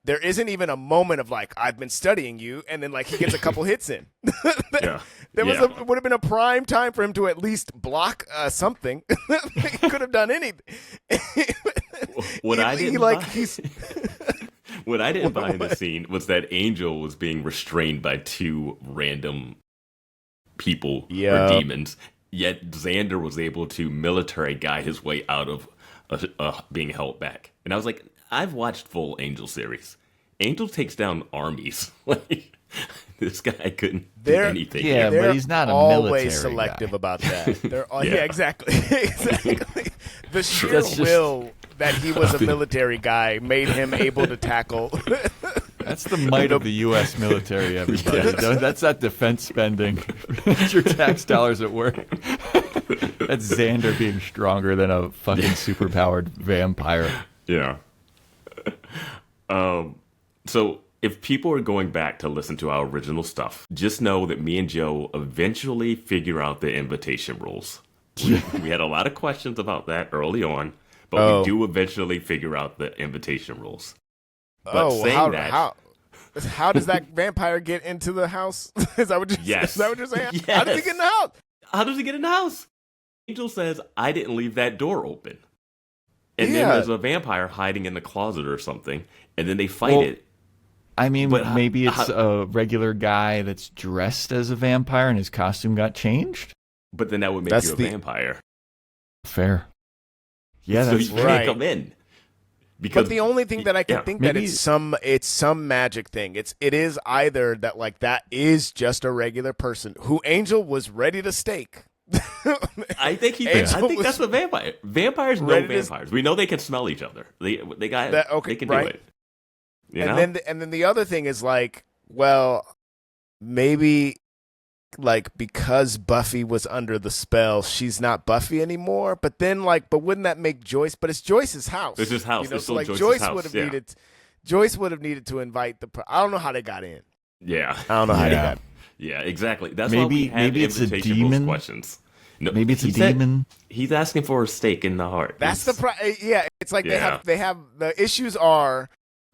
there isn't even a moment of like, I've been studying you, and then like he gets a couple hits in. Would have been a prime time for him to at least block something. He could have done anything. What I didn't buy in the scene was that Angel was being restrained by two random people or demons, yet Xander was able to military guy his way out of being held back. And I was like, I've watched full Angel series. Angel takes down armies. Like, this guy couldn't do anything. Yeah, but he's not a military always selective guy. About that. Exactly. The sheer will that he was a military guy made him able to tackle. That's the might of the U.S. military, everybody. Yes. That's that defense spending. That's your tax dollars at work. That's Xander being stronger than a fucking superpowered vampire. Yeah. So if people are going back to listen to our original stuff, just know that me and Joe eventually figure out the invitation rules. We had a lot of questions about that early on, but we do eventually figure out the invitation rules. But how does that vampire get into the house? Is that what you're saying? Yes. How does he get in the house? How does he get in the house? Angel says, I didn't leave that door open. And then there's a vampire hiding in the closet or something, and then they fight it. I mean, but maybe it's a regular guy that's dressed as a vampire and his costume got changed? But then that would make you a vampire. Fair. Yeah, so that's you can't come in. Because the only thing that I can think that it's some magic thing. It is either that like that is just a regular person who Angel was ready to stake. I think that's the vampire. Vampires know vampires. We know they can smell each other. They can do it. You know? And then the other thing is like, well, maybe like because Buffy was under the spell, she's not Buffy anymore. But then but wouldn't that make Joyce? But it's Joyce's house. It's his house. It's still Joyce's Joyce house. would have needed. Joyce would have needed to invite I don't know how they got in. Yeah, I don't know how they got in. Yeah, exactly. That's why we had maybe it's a demon. Questions. No, maybe it's a demon. He's asking for a stake in the heart. That's yeah. It's like they have the issues are.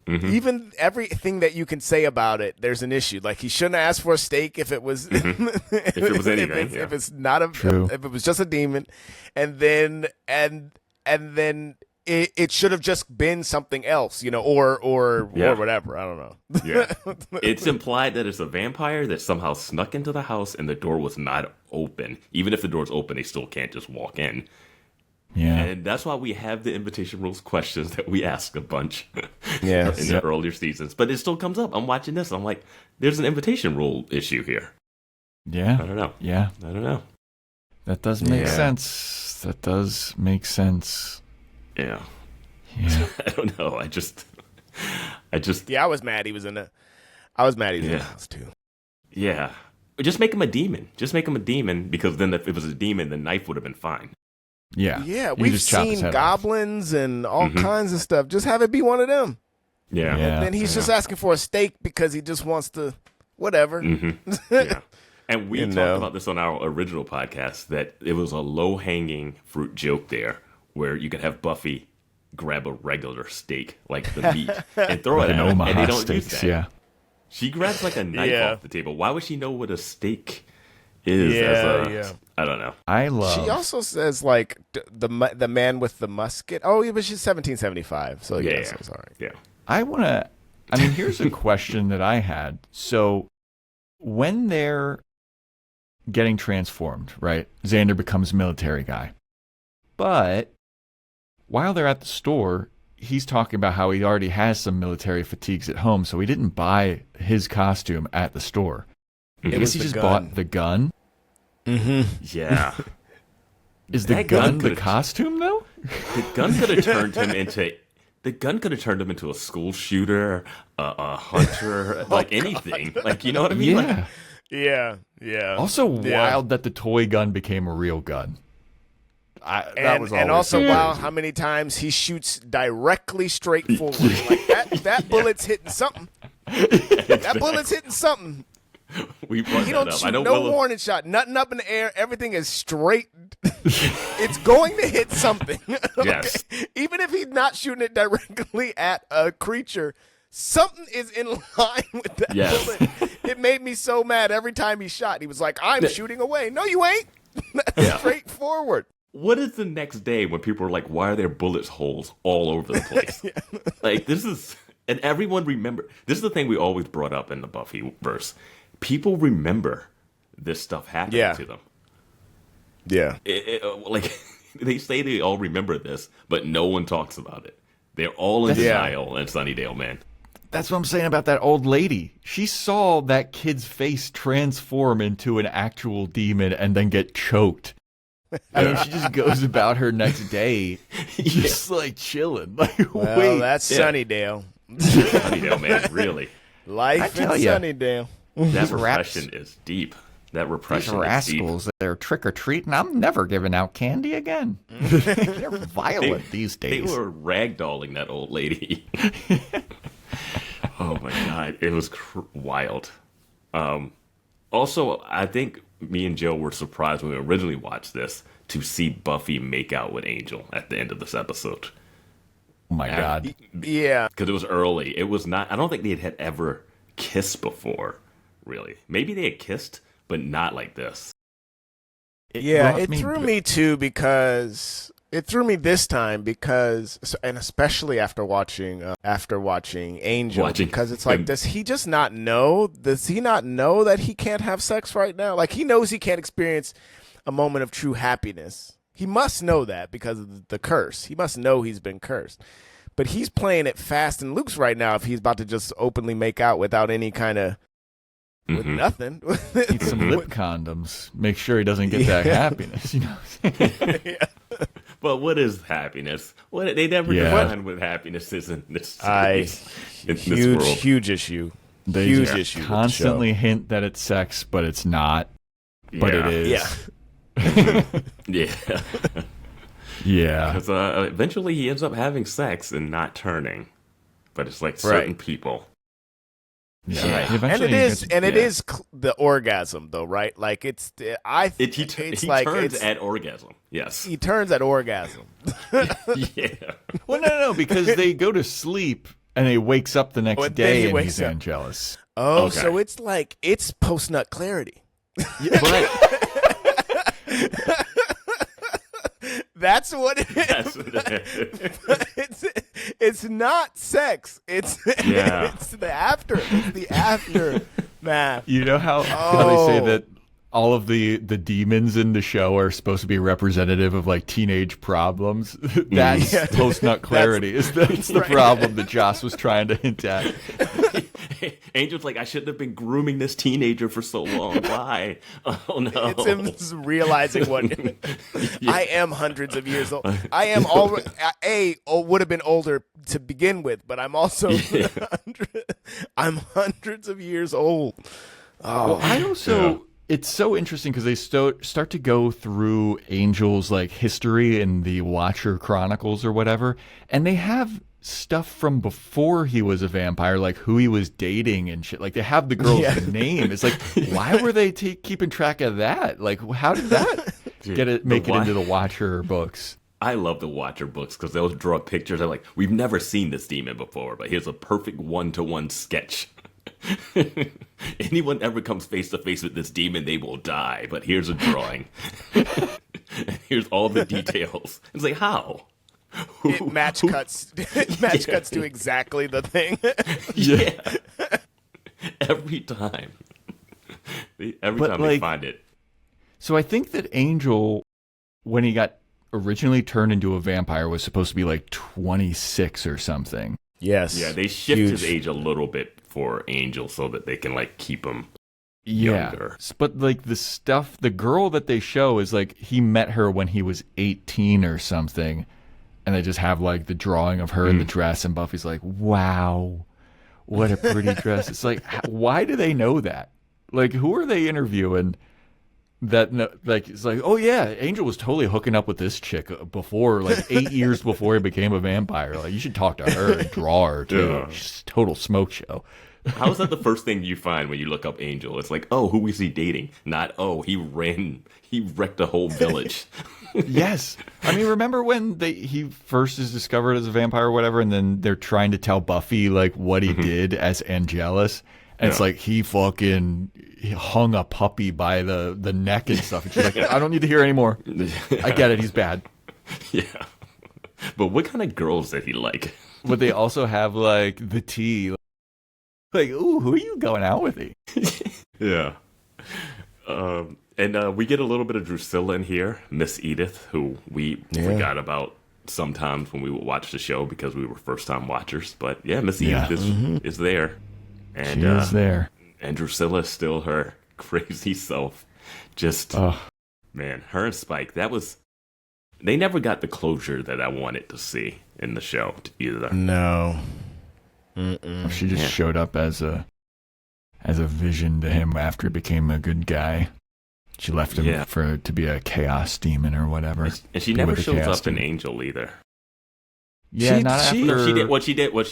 Even everything that you can say about it, there's an issue. Like he shouldn't have asked for a steak if it was if it was anything. If it's not if it was just a demon, and then it should have just been something else, or whatever. I don't know. Yeah, it's implied that it's a vampire that somehow snuck into the house and the door was not open. Even if the door's open, they still can't just walk in. Yeah, and that's why we have the invitation rules questions that we ask a bunch in the earlier seasons. But it still comes up. I'm watching this. I'm like, there's an invitation rule issue here. Yeah. I don't know. Yeah. I don't know. That does make sense. That does make sense. Yeah. Yeah. I don't know. I just. Yeah, I was mad he was in the. I was mad he was in the house too. Yeah. Just make him a demon. Just make him a demon, because then if it was a demon, the knife would have been fine. Yeah. Yeah, we've seen goblins and all kinds of stuff. Just have it be one of them. Yeah. And then he's just asking for a steak because he just wants to, whatever. Yeah. And we talked about this on our original podcast, that it was a low-hanging fruit joke there, where you could have Buffy grab a regular steak, like the meat, and throw it at him, and they don't use that. Yeah. She grabs like a knife off the table. Why would she know what a steak is? I don't know. She also says like the man with the musket. Oh, yeah, but she's 1775, so so it's all right. Yeah. Here's a question that I had. So when they're getting transformed, right? Xander becomes a military guy. But while they're at the store, he's talking about how he already has some military fatigues at home, so he didn't buy his costume at the store. I guess he just bought the gun. Yeah. Is the gun the costume though? The gun could have turned him into. The gun could have turned him into a school shooter, a hunter, anything. Like, you know what I mean? Yeah. Yeah. Also, wild that the toy gun became a real gun. And also, wow, how many times he shoots directly straight forward. Like that bullet's hitting something. That bullet's hitting something. He don't shoot no warning shot, nothing up in the air. Everything is straight. It's going to hit something. Yes. Even if he's not shooting it directly at a creature, something is in line with that bullet. It made me so mad every time he shot. He was like, I'm shooting away. No, you ain't. That's straightforward. What is the next day when people are like, why are there bullets holes all over the place? Like, this is, and everyone remember, this is the thing we always brought up in the Buffy verse. People remember this stuff happening to them. Yeah. They say they all remember this, but no one talks about it. They're all in denial in Sunnydale, man. That's what I'm saying about that old lady. She saw that kid's face transform into an actual demon and then get choked. She just goes about her next day just chilling. That's Sunnydale. Sunnydale, man, really. Life in Sunnydale. That repression is deep. That repression is deep. Rascals, they're trick-or-treating. I'm never giving out candy again. They're violent these days. They were ragdolling that old lady. Oh, my God. It was wild. Also, I think me and Joe were surprised when we originally watched this to see Buffy make out with Angel at the end of this episode. Oh, my God. Yeah. Because it was early. It was not, I don't think they had ever kissed before, really. Maybe they had kissed, but not like this. It threw me too, because it threw me this time because, and especially after watching Angel, because it's like, does he just not know? Does he not know that he can't have sex right now? Like, he knows he can't experience a moment of true happiness. He must know that because of the curse. He must know he's been cursed. But he's playing it fast and loose right now if he's about to just openly make out without any kind of, with nothing. Eat some lip condoms. Make sure he doesn't get that happiness. You know. But what is happiness? They never define what happiness is in this world. Huge issue. They huge issue. Constantly hint that it's sex, but it's not. but it is. Yeah. Yeah. Yeah. Because eventually he ends up having sex and not turning. But it's like certain people. Yeah. And it is the orgasm though, right? Like he turns at orgasm. Yes. He turns at orgasm. Yeah. Well, no, because they go to sleep and he wakes up the next day and he's Angelus. Oh, okay. So it's post-nut clarity. Yeah, right. That's what it is. It's not sex. It's the after. It's the aftermath. You know how they say that all of the demons in the show are supposed to be representative of like teenage problems? That's post-nut clarity. It's the problem that Joss was trying to hint at. Angel's like, I shouldn't have been grooming this teenager for so long. Why? Oh no! It's him realizing what I am hundreds of years old. I am already would have been older to begin with, but I'm also I'm hundreds of years old. Oh, well, I also. It's so interesting because they start to go through Angel's like history in the Watcher Chronicles or whatever, and they have stuff from before he was a vampire, like who he was dating and shit. Like they have the girl's name. It's like, why were they keeping track of that? Like, how did that make it into the Watcher books? I love the Watcher books because they'll draw pictures. I'm like, we've never seen this demon before, but here's a perfect one-to-one sketch. Anyone ever comes face to face with this demon, they will die. But here's a drawing. Here's all the details. It's like, how? Match cuts to exactly the thing. Yeah. Every time. Every time they find it. So I think that Angel, when he got originally turned into a vampire, was supposed to be like 26 or something. Yes. Yeah, they shift his age a little bit for Angel so that they can like keep him younger. But like the girl that they show is like he met her when he was 18 or something, and they just have like the drawing of her in the dress, and Buffy's like, wow, what a pretty dress. It's like, why do they know that? Like, who are they interviewing that like it's like, oh yeah, Angel was totally hooking up with this chick before, like 8 years before he became a vampire. Like, you should talk to her and draw her too. Yeah. She's a total smoke show. How is that the first thing you find when you look up Angel? It's like, oh, who is he dating? Not, oh, he wrecked a whole village. Yes. I mean, remember when he first is discovered as a vampire or whatever, and then they're trying to tell Buffy like what he did as Angelus, and it's like he hung a puppy by the neck and stuff, and she's like, I don't need to hear anymore. I get it, he's bad. Yeah. But what kind of girls did he like? But they also have like the tea. Like, ooh, who are you going out with? Yeah. And we get a little bit of Drusilla in here, Miss Edith, who we forgot about sometimes when we would watch the show because we were first-time watchers. But yeah, Miss Edith is there. And, she is there. And Drusilla is still her crazy self. Just, man, her and Spike, they never got the closure that I wanted to see in the show either. No. She just showed up as a vision to him after he became a good guy. She left him to be a chaos demon or whatever. And she never shows up in Angel either. Yeah, She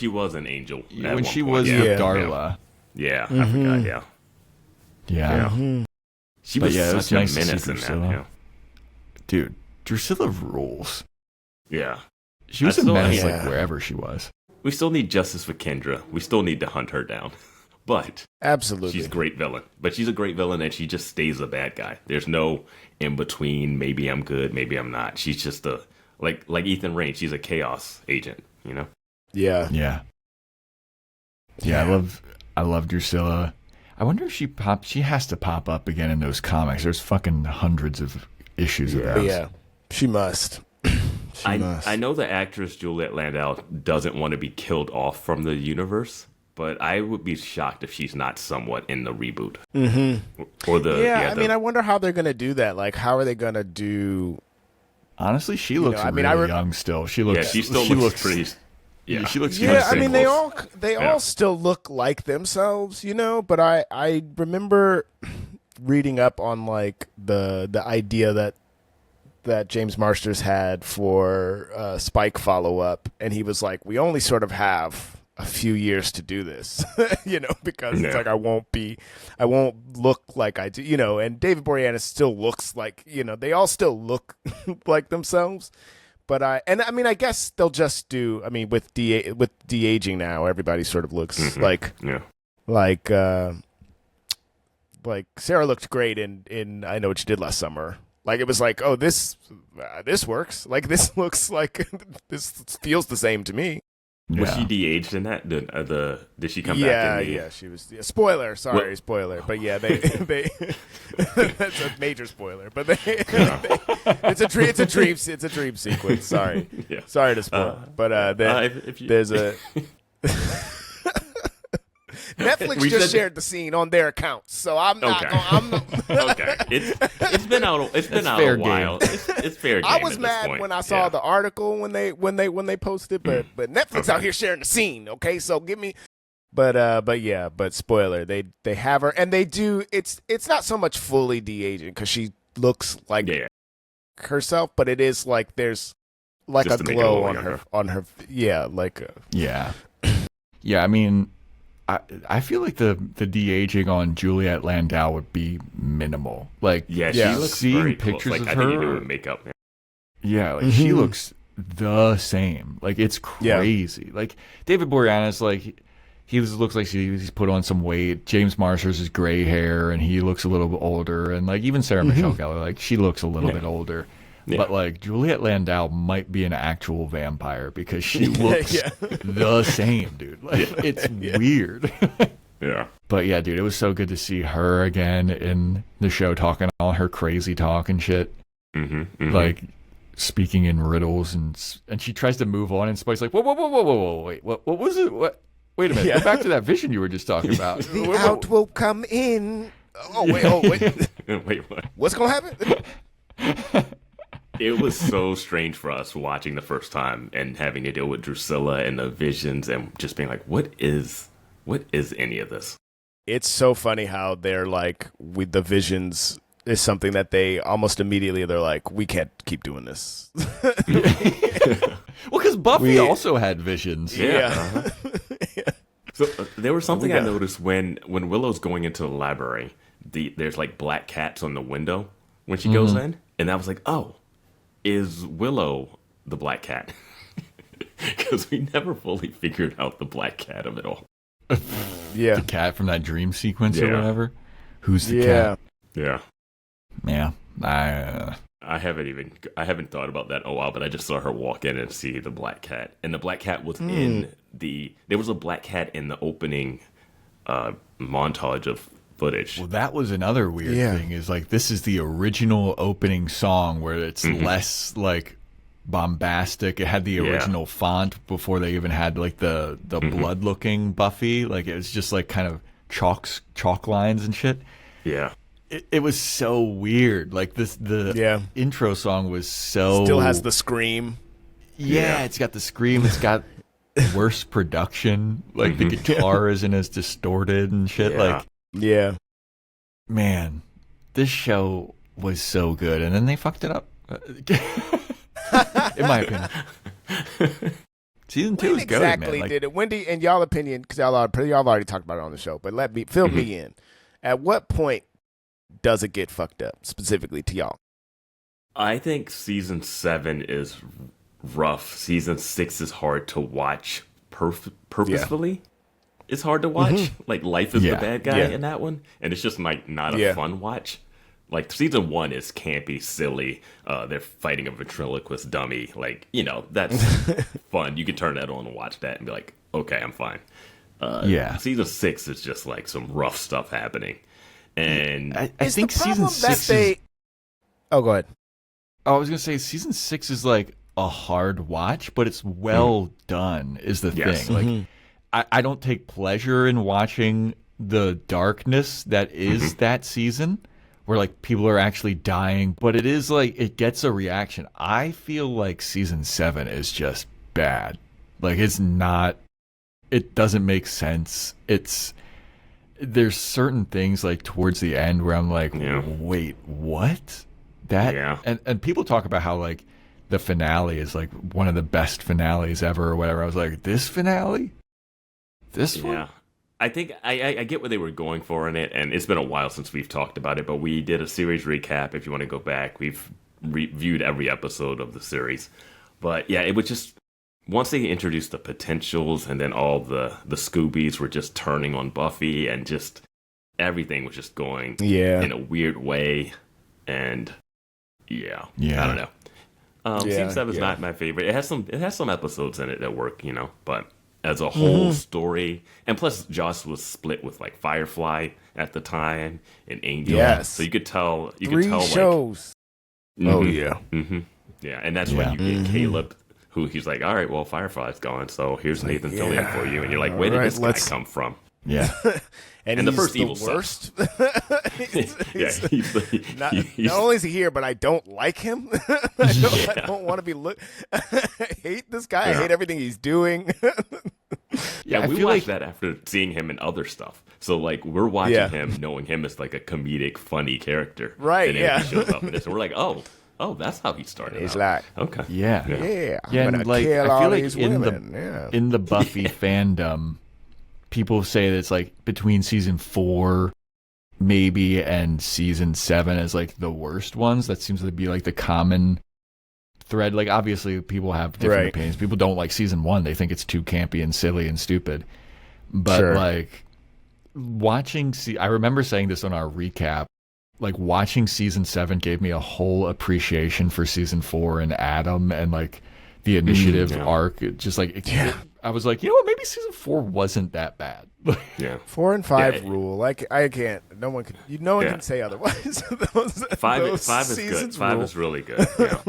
was an Angel when she was with Darla. Yeah, I forgot. Yeah. She was such a menace in that. Yeah. Dude, Drusilla rules. Yeah. She was a menace like wherever she was. We still need justice for Kendra. We still need to hunt her down. But absolutely, she's a great villain. But she's a great villain, and she just stays a bad guy. There's no in between. Maybe I'm good, maybe I'm not. She's just like Ethan Rain. She's a chaos agent, you know. Yeah. I love Drusilla. I wonder if she has to pop up again in those comics. There's fucking hundreds of issues of those. Yeah, she must. I know the actress Juliette Landau doesn't want to be killed off from the universe, but I would be shocked if she's not somewhat in the reboot. Mm-hmm. I mean, I wonder how they're going to do that. Like, how are they going to do... Honestly, she looks really young still. She looks pretty... Yeah, she looks. Yeah, I mean, they all still look like themselves, you know. But I remember reading up on like the idea that James Marsters had for Spike follow-up, and he was like, we only sort of have a few years to do this, because it's like I won't look like I do, and David Boreanaz still looks like, they all still look like themselves. But I guess they'll just do, with de-aging now, everybody sort of looks like Sarah looked great in I Know What You Did Last Summer. Like, it was like, oh, this works. Like, this looks like, this feels the same to me. Was she de-aged in that? Did she come back? Yeah, she was. Spoiler, spoiler. But yeah, they that's a major spoiler. But it's a dream sequence. Sorry, sorry to spoil. But there's a. Netflix just shared the scene on their account, so I'm not. Okay, it's been out a while. It's fair game. I was mad when I saw the article when they posted, but Netflix out here sharing the scene. Okay, so give me. But spoiler, they have her, and they do. It's not so much fully de-aging because she looks like herself, but it is like there's like just a glow on her. Yeah, like yeah. I feel like the de-aging on Juliet Landau would be minimal. Like, she looks seeing very pictures close. of I her, think you do makeup. She looks the same. Like, it's crazy. Like, David Boreanaz, like, he looks like he's put on some weight. James Marsters is gray hair, and he looks a little bit older. And like, even Sarah Michelle Gellar, like, she looks a little bit older. Yeah. But like, Juliet Landau might be an actual vampire because she looks the same, dude. Like, it's weird. Yeah. But yeah, dude, it was so good to see her again in the show, talking all her crazy talk and shit. Like, speaking in riddles, and she tries to move on, and Spike's like, whoa, wait, what was it? What? Wait a minute, go back to that vision you were just talking about. The out will come in. Oh wait. Wait, what? What's gonna happen? It was so strange for us watching the first time and having to deal with Drusilla and the visions and just being like, what is any of this? It's so funny how they're like, with the visions is something that they almost immediately, they're like, we can't keep doing this. Well, because Buffy also had visions. Yeah. So there was something I noticed when Willow's going into the library, there's like black cats on the window when she goes in. And I was like, oh, is Willow the black cat? Because we never fully figured out the black cat of it all. The cat from that dream sequence or whatever. Who's the cat? Yeah. I haven't thought about that in a while, but I just saw her walk in and see the black cat. And the black cat was there was a black cat in the opening montage of footage. Well, that was another weird thing, is like, this is the original opening song where it's less like bombastic. It had the original font before they even had like the blood looking Buffy. Like, it was just like kind of chalk lines and shit. Yeah. It was so weird. Like, the intro song was still has the scream. It's got the scream. It's got worse production. Like, the guitar isn't as distorted and shit. Like, man, this show was so good, and then they fucked it up. In my opinion. Season 2 is good, man. Exactly did it. Wendy, in y'all opinion, because y'all already talked about it on the show, but fill me in. At what point does it get fucked up, specifically to y'all? I think season 7 is rough. Season 6 is hard to watch purposefully. It's hard to watch. Like, Life is the bad guy in that one, and it's just like not a fun watch. Like, season 1 is campy, silly. They're fighting a ventriloquist dummy. Like, that's fun. You can turn that on and watch that and be like, okay, I'm fine. Season 6 is just like some rough stuff happening. And I think season 6 is... Oh, go ahead. I was going to say, season 6 is like a hard watch, but it's well done, is the thing. Like, I don't take pleasure in watching the darkness that is that season, where like people are actually dying, but it is like, it gets a reaction. I feel like season 7 is just bad. Like, it doesn't make sense. there's certain things like towards the end where I'm like, wait, what? And people talk about how like the finale is like one of the best finales ever or whatever. I was like, this finale? This one? Yeah. I think I get what they were going for in it, and it's been a while since we've talked about it, but we did a series recap. If you want to go back, we've reviewed every episode of the series. But yeah, it was just, once they introduced the potentials and then all the Scoobies were just turning on Buffy and just everything was just going in a weird way. And I don't know. Season 7 is not my favorite. It has some episodes in it that work, but as a whole story, and plus Joss was split with like Firefly at the time and Angel, so you could tell three shows. Yeah, and that's when you get Caleb, who he's like, all right, well, Firefly's gone, so here's Nathan Fillion for you, and you're like, where did this guy come from? Yeah. And the first evil worst. he's not only is he here, but I don't like him. I don't want to be I hate this guy. I hate everything he's doing. Yeah, we like that after seeing him in other stuff. So like we're watching him, knowing him as like a comedic, funny character, right? And then he shows up in this, and we're like, oh, that's how he started. He's out. Like, okay, yeah. And like I feel like in the Buffy fandom, people say that it's like between season 4 maybe and season 7 is like the worst ones. That seems to be like the common thread. Like obviously people have different opinions. People don't like season 1. They think it's too campy and silly and stupid. But like watching I remember saying this on our recap, like watching season 7 gave me a whole appreciation for season 4 and Adam and like the initiative arc. Just like I was like, maybe season 4 wasn't that bad. 4 and 5 rule. Like I can't. No one can say otherwise. Five is good. 5 is really good. Yeah.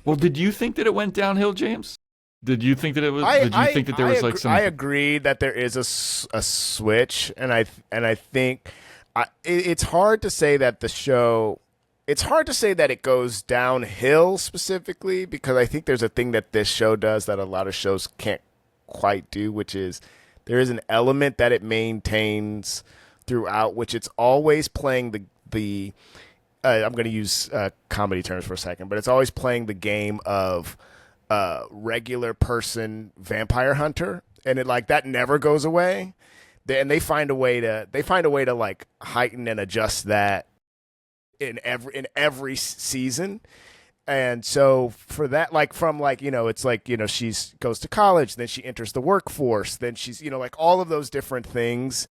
Well, did you think that it went downhill, James? Did you think that it was? Did you think that there was like some? I agree that there is a switch, and I think it's hard to say that the show. It's hard to say that it goes downhill specifically because I think there's a thing that this show does that a lot of shows can't quite do, which is there is an element that it maintains throughout, which it's always playing the I'm going to use comedy terms for a second, but it's always playing the game of regular person vampire hunter, and it like that never goes away. And they find a way to like heighten and adjust that in every season. And so for that, like from like, it's like, she's goes to college, then she enters the workforce, then she's, like all of those different things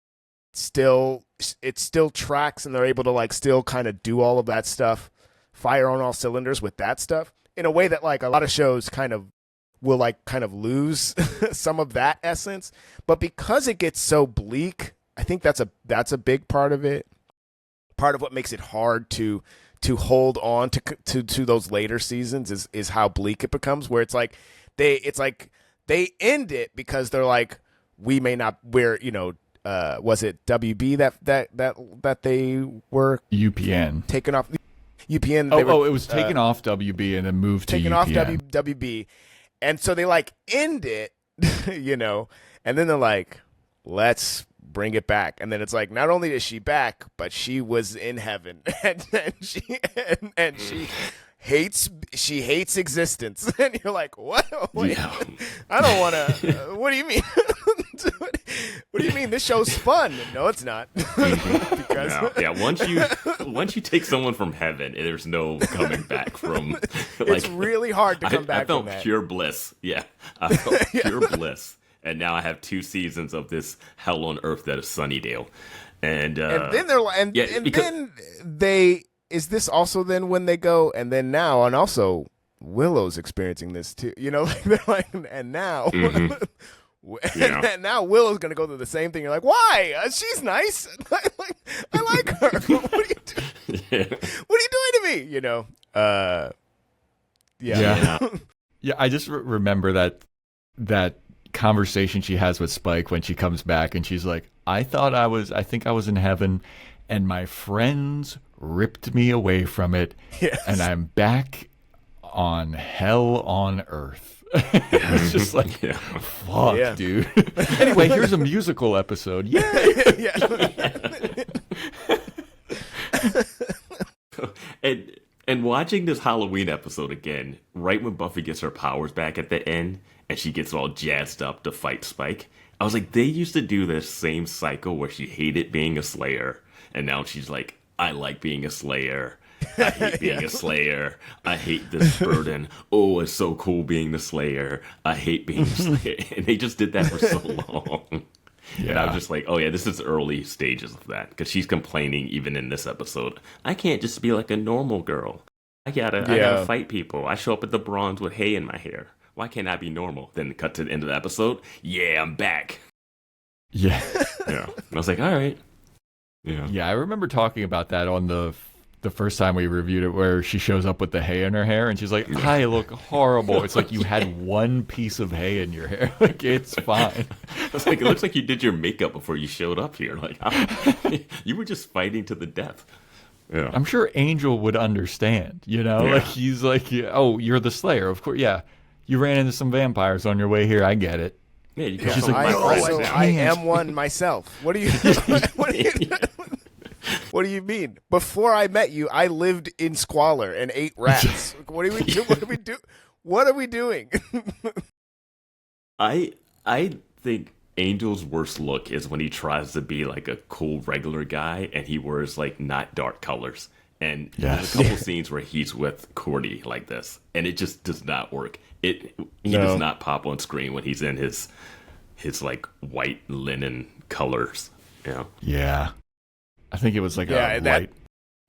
it still tracks, and they're able to like still kind of do all of that stuff, fire on all cylinders with that stuff in a way that like a lot of shows kind of will like kind of lose some of that essence. But because it gets so bleak, I think that's a big part of it. Part of what makes it hard to hold on to those later seasons is how bleak it becomes, where it's like they end it because they're like, we may not, was it WB that they were UPN taken off UPN? It was taken off WB and then moved to UPN. Taken off WB, and so they like end it, and then they're like, let's bring it back. And then it's like, not only is she back, but she was in heaven, and she hates existence. And you're like, what? Wait, I don't want to. What do you mean? What do you mean? This show's fun. No, it's not. Because once you take someone from heaven, there's no coming back from. Like, it's really hard to come back. I felt from that. Pure bliss. Yeah, I felt pure bliss. And now I have 2 seasons of this hell on earth that is Sunnydale, and then they're like, then they is this also then when they go and then now and also Willow's experiencing this too, like they're like, and now. And now Willow's gonna go through the same thing. You're like, why? She's nice. I like her. What are you doing? What are you doing to me? Yeah. I just remember that conversation she has with Spike when she comes back, and she's like, I think I was in heaven, and my friends ripped me away from it, and I'm back on hell on earth. It's just like, fuck, dude. Anyway, here's a musical episode. Yay! And watching this Halloween episode again, right when Buffy gets her powers back at the end, and she gets all jazzed up to fight Spike, I was like, they used to do this same cycle where she hated being a Slayer, and now she's like, I like being a Slayer. I hate being a Slayer. I hate this burden. Oh, it's so cool being the Slayer. I hate being a Slayer. And they just did that for so long. Yeah. And I was just like, oh yeah, this is early stages of that. Because she's complaining even in this episode. I can't just be like a normal girl. I gotta fight people. I show up at the bronze with hay in my hair. Why can't I be normal? Then cut to the end of the episode. Yeah, I'm back. Yeah. Yeah. And I was like, all right. Yeah. Yeah, I remember talking about that on the first time we reviewed it, where she shows up with the hay in her hair and she's like, I look horrible. It's like you had one piece of hay in your hair. Like, it's fine. It's like, it looks like you did your makeup before you showed up here. Like, you were just fighting to the death. Yeah. I'm sure Angel would understand, you know? Yeah. Like, he's like, oh, you're the Slayer. Of course, yeah. You ran into some vampires on your way here. I get it. Yeah, you she's like, I am one myself. What do you What do you mean? Before I met you, I lived in squalor and ate rats. What do we do? What are we doing? I think Angel's worst look is when he tries to be like a cool regular guy and he wears like not dark colors. And there's a couple scenes where he's with Cordy like this, and it just does not work. He does not pop on screen when he's in his like white linen colors. Yeah. I think it was like a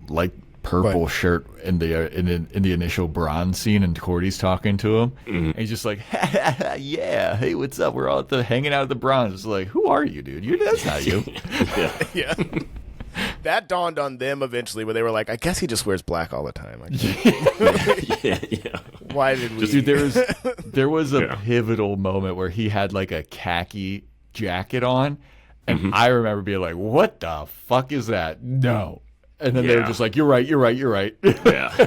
light purple shirt in the initial bronze scene, and Cordy's talking to him. Mm-hmm. And he's just like, yeah, hey, what's up? We're all hanging out at the bronze. It's like, who are you, dude? That's not you. Yeah. That dawned on them eventually, where they were like, I guess he just wears black all the time. Yeah. Why did we? Dude, there was a pivotal moment where he had like a khaki jacket on. And I remember being like, what the fuck is that? No. And then they were just like, you're right. Yeah.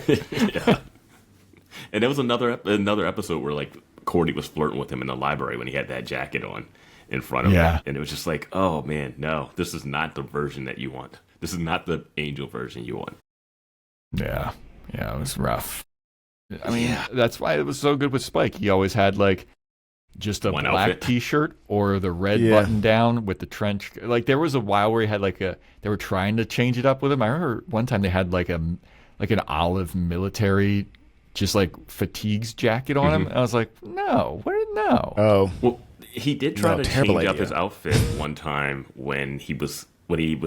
And there was another episode where like Cordy was flirting with him in the library when he had that jacket on in front of him. And it was just like, oh man, no, this is not the version that you want. This is not the Angel version you want. Yeah. Yeah, it was rough. I mean, that's why it was so good with Spike. He always had like just a black outfit. T-shirt or the red button down with the trench. Like there was a while where he had they were trying to change it up with him. I remember one time they had like an olive military, just like fatigues jacket on him. And I was like, no. Oh, well, he did try to change up his outfit one time when he was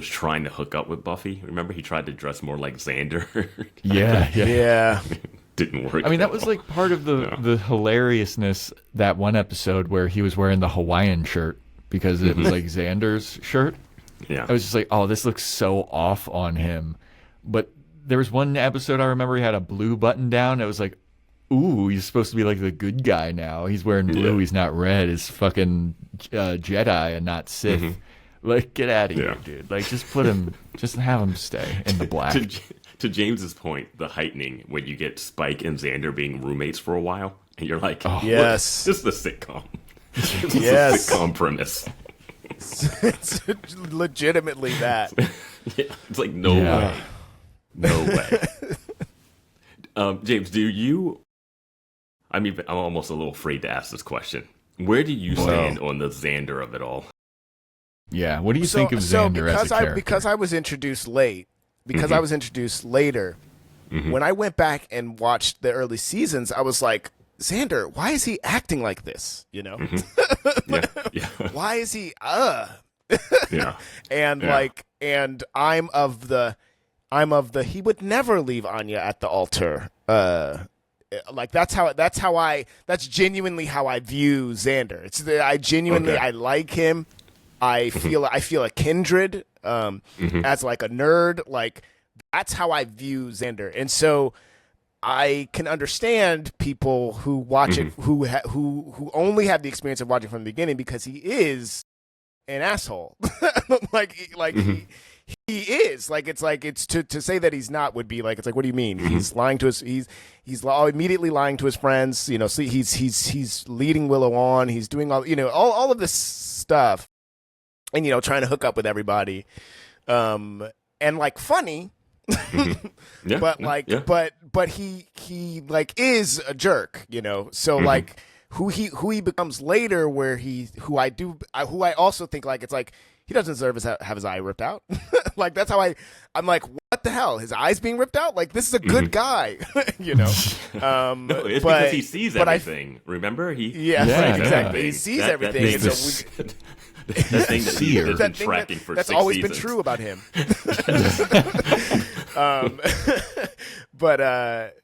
trying to hook up with Buffy. Remember, he tried to dress more like Xander. Yeah. Didn't work. I mean, that was like part of the hilariousness, that one episode where he was wearing the Hawaiian shirt because it was like Xander's shirt. Yeah. I was just like, oh, this looks so off on him. But there was one episode I remember he had a blue button down. It was like, ooh, he's supposed to be like the good guy now. He's wearing blue. He's not red. He's fucking Jedi and not Sith. Like, get out of here, dude. Like, just have him stay in the black. To James's point, the heightening when you get Spike and Xander being roommates for a while, and you're like, oh, yes, this is the sitcom. This is a sitcom premise. It's legitimately that. It's like, no way. James, I'm almost a little afraid to ask this question. Where do you stand on the Xander of it all? Yeah, what do you think of Xander as a character? Because I was introduced late. Because I was introduced later, when I went back and watched the early seasons, I was like, Xander, why is he acting like this? You know? Why is he, And I'm of the, he would never leave Anya at the altar. That's genuinely how I view Xander. I like him. I feel a kindred as like a nerd. Like that's how I view Xander, and so I can understand people who watch it who only have the experience of watching from the beginning because he is an asshole. he is like it's to say that he's not would be like it's like what do you mean he's lying to he's immediately lying to his friends, you know, so he's leading Willow on, he's doing all, you know, all of this stuff, and, you know, trying to hook up with everybody, and like funny. But he like is a jerk, you know, so like who he becomes later, who I also think like it's like he doesn't deserve to have his eye ripped out. Like that's how I'm like, what the hell? His eye's being ripped out? Like this is a good guy, you know? No, it's because he sees everything. Remember, exactly. He sees everything. That thing that he has been tracking for 6 seasons. That's always been true about him.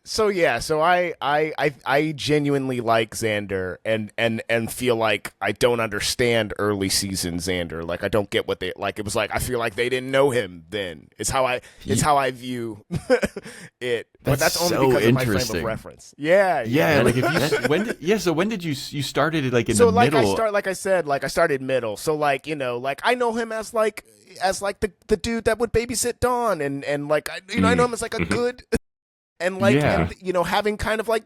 So I genuinely like Xander and feel like I don't understand early season Xander. Like I don't get what they like. It was like I feel like they didn't know him then. It's how I view it. But that's only so because of my frame of reference. Yeah. Like if you so when did you started it like in the middle? I started middle. So like, you know, like I know him as like the dude that would babysit Dawn and like I know him as like a good and like and, you know, having kind of like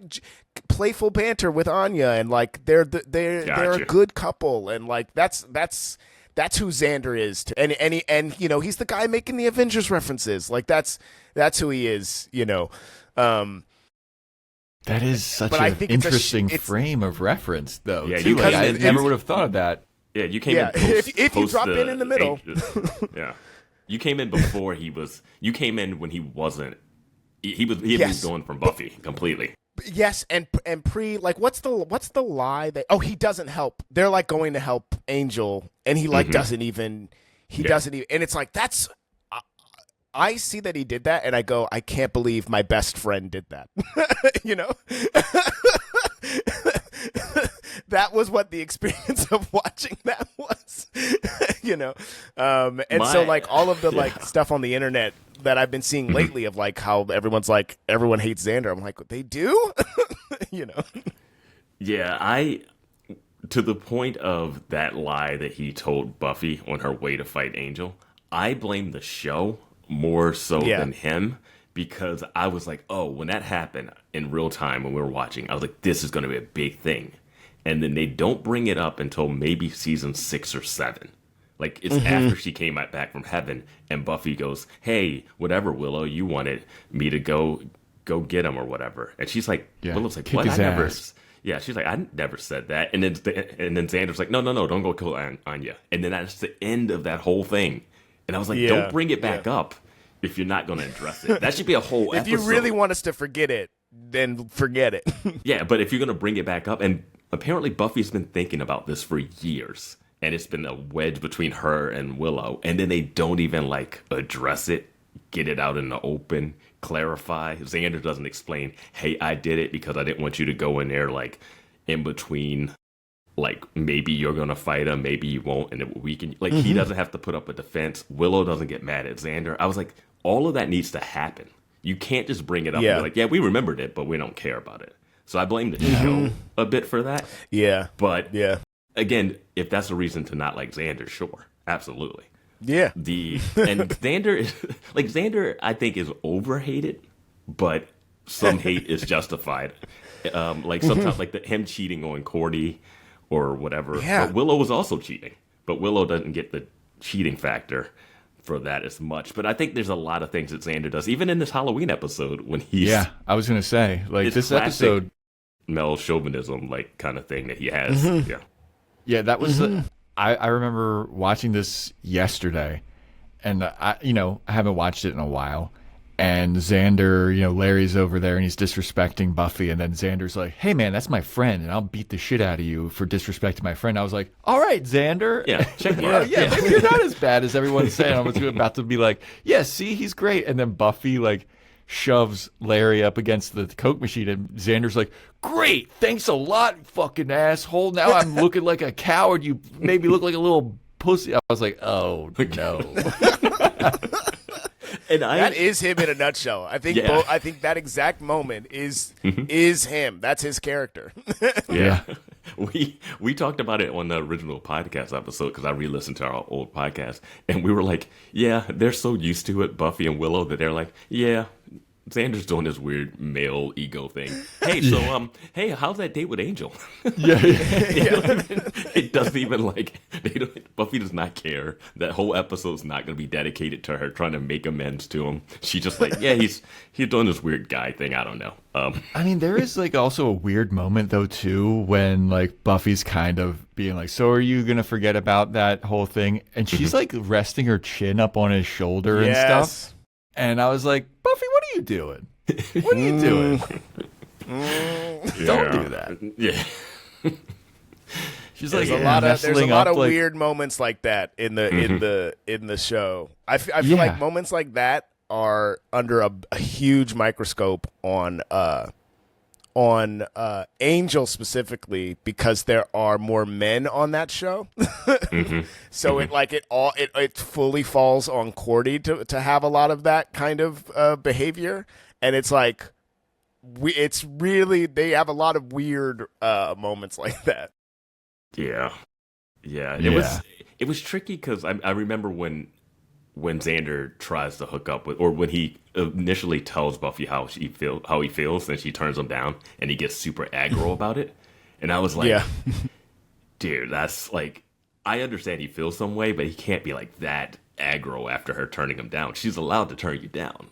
playful banter with Anya, and like they're a good couple, and like that's who Xander is and you know, he's the guy making the Avengers references. Like that's who he is, you know. That is such an interesting frame of reference, though. Yeah, I never would have thought of that. Yeah, you came in if you drop in the middle. Yeah, you came in before he was. You came in when he wasn't. He was going from Buffy completely. Yes, and pre, like what's the lie that he doesn't help. They're like going to help Angel, and he like doesn't even and it's like that's. I see that he did that, and I go, I can't believe my best friend did that. You know? That was what the experience of watching that was. You know? So like all of the like stuff on the internet that I've been seeing lately of like how everyone hates Xander. I'm like, they do? You know? Yeah, to the point of that lie that he told Buffy on her way to fight Angel, I blame the show more so than him, because I was like, oh, when that happened in real time when we were watching, I was like, this is going to be a big thing. And then they don't bring it up until maybe season 6 or 7. Like, it's after she came back from heaven, and Buffy goes, hey, whatever, Willow, you wanted me to go get him or whatever. And she's like, Willow's like, what? Yeah, she's like, I never said that. And then Xander's like, no, don't go kill Anya. And then that's the end of that whole thing. And I was like, don't bring it back up if you're not going to address it. That should be a whole episode. If you really want us to forget it, then forget it. Yeah, but if you're going to bring it back up, and apparently Buffy's been thinking about this for years, and it's been a wedge between her and Willow, and then they don't even, like, address it, get it out in the open, clarify. Xander doesn't explain, hey, I did it because I didn't want you to go in there, like, in between. Like, maybe you're going to fight him, maybe you won't, and we can... Like, he doesn't have to put up a defense. Willow doesn't get mad at Xander. I was like, all of that needs to happen. You can't just bring it up and be like, yeah, we remembered it, but we don't care about it. So I blame the show a bit for that. Yeah. But, again, if that's a reason to not like Xander, sure. Absolutely. Yeah. And Xander, I think, is overhated, but some hate is justified. Like, sometimes, like, him cheating on Cordy... or whatever. Yeah. But Willow was also cheating. But Willow doesn't get the cheating factor for that as much. But I think there's a lot of things that Xander does, even in this Halloween episode when he's... Yeah, I was going to say, like, this episode... male chauvinism, like, kind of thing that he has. Yeah, that was... I remember watching this yesterday, and I haven't watched it in a while. And Xander, Larry's over there and he's disrespecting Buffy. And then Xander's like, hey, man, that's my friend. And I'll beat the shit out of you for disrespecting my friend. I was like, all right, Xander. Yeah, check me out. Yeah, maybe you're not as bad as everyone's saying. I was about to be like, yeah, see, he's great. And then Buffy, like, shoves Larry up against the Coke machine. And Xander's like, great. Thanks a lot, fucking asshole. Now I'm looking like a coward. You made me look like a little pussy. I was like, oh, no. That is him in a nutshell. I think I think that exact moment is him. That's his character. Yeah. we talked about it on the original podcast episode because I re-listened to our old podcast, and we were like, yeah, they're so used to it, Buffy and Willow, that they're like, yeah, Xander's doing this weird male ego thing. Hey, so hey, how's that date with Angel? It doesn't even like Buffy does not care. That whole episode's not going to be dedicated to her trying to make amends to him. She's just like, yeah, he's doing this weird guy thing. I don't know. I mean, there is like also a weird moment though too when like Buffy's kind of being like, "So are you gonna forget about that whole thing?" And she's like resting her chin up on his shoulder and stuff. And I was like, Buffy, what are you doing? What are you doing? Don't do that. Yeah. She's like, there's a lot of weird moments like that in the show. I feel like moments like that are under a huge microscope on Angel specifically because there are more men on that show. So it fully falls on Cordy to have a lot of that kind of behavior, and it's like they have a lot of weird moments like that. Yeah. It was tricky because I remember when Xander tries to hook up with, or when he initially tells Buffy how he feels, and she turns him down, and he gets super aggro about it, and I was like, dude, that's like, I understand he feels some way, but he can't be like that aggro after her turning him down. She's allowed to turn you down.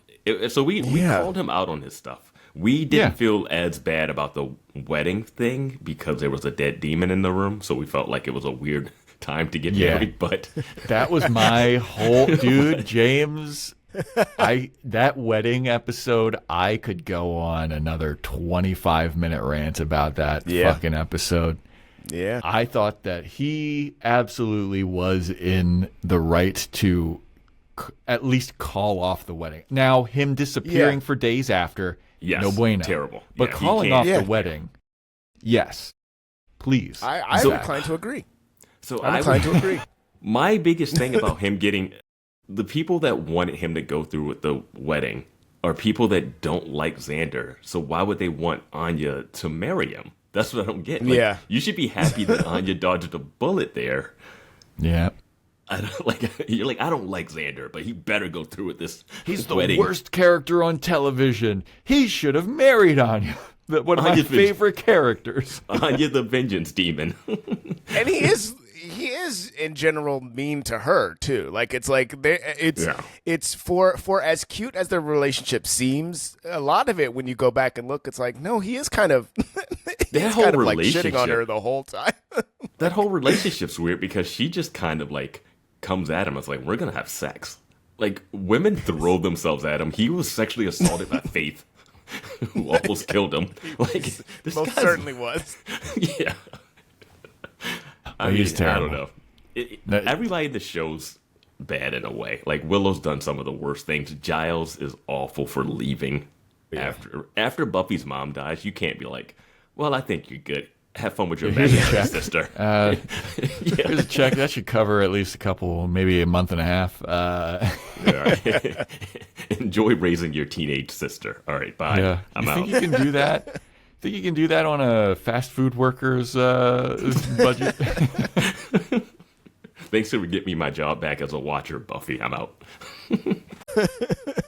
So we called him out on his stuff. We didn't feel as bad about the wedding thing because there was a dead demon in the room, so we felt like it was a weird time to get married, but that was my whole dude, James. That wedding episode, I could go on another 25-minute rant about that fucking episode. Yeah. I thought that he absolutely was in the right to at least call off the wedding. Now, him disappearing for days after, no bueno. Terrible. But calling off the wedding, yes. Please. I'm inclined to agree. So I'm inclined to agree. My biggest thing about him getting the people that wanted him to go through with the wedding are people that don't like Xander. So why would they want Anya to marry him? That's what I don't get. Like, you should be happy that Anya dodged a bullet there. Yeah. You're like, I don't like Xander, but he better go through with this. He's the wedding. worst character on television. He should have married Anya. One of my favorite characters. Anya the vengeance demon. And he is in general mean to her too. Like it's for as cute as their relationship seems, a lot of it when you go back and look, it's like, no, he is kind of like shitting on her the whole time. That whole relationship's weird because she just kind of like comes at him. It's like, we're gonna have sex. Like, women throw themselves at him. He was sexually assaulted by Faith, who almost killed him. Like, this most certainly was. Yeah. I don't know. Everybody in the show's bad in a way. Like, Willow's done some of the worst things. Giles is awful for leaving after Buffy's mom dies. You can't be like, well, I think you're good. Have fun with your imaginary sister. Here's a check. That should cover at least maybe a month and a half. Enjoy raising your teenage sister. All right, bye. Yeah. I'm out. Think you can do that? Think you can do that on a fast food worker's budget? Thanks for getting me my job back as a watcher, Buffy. I'm out.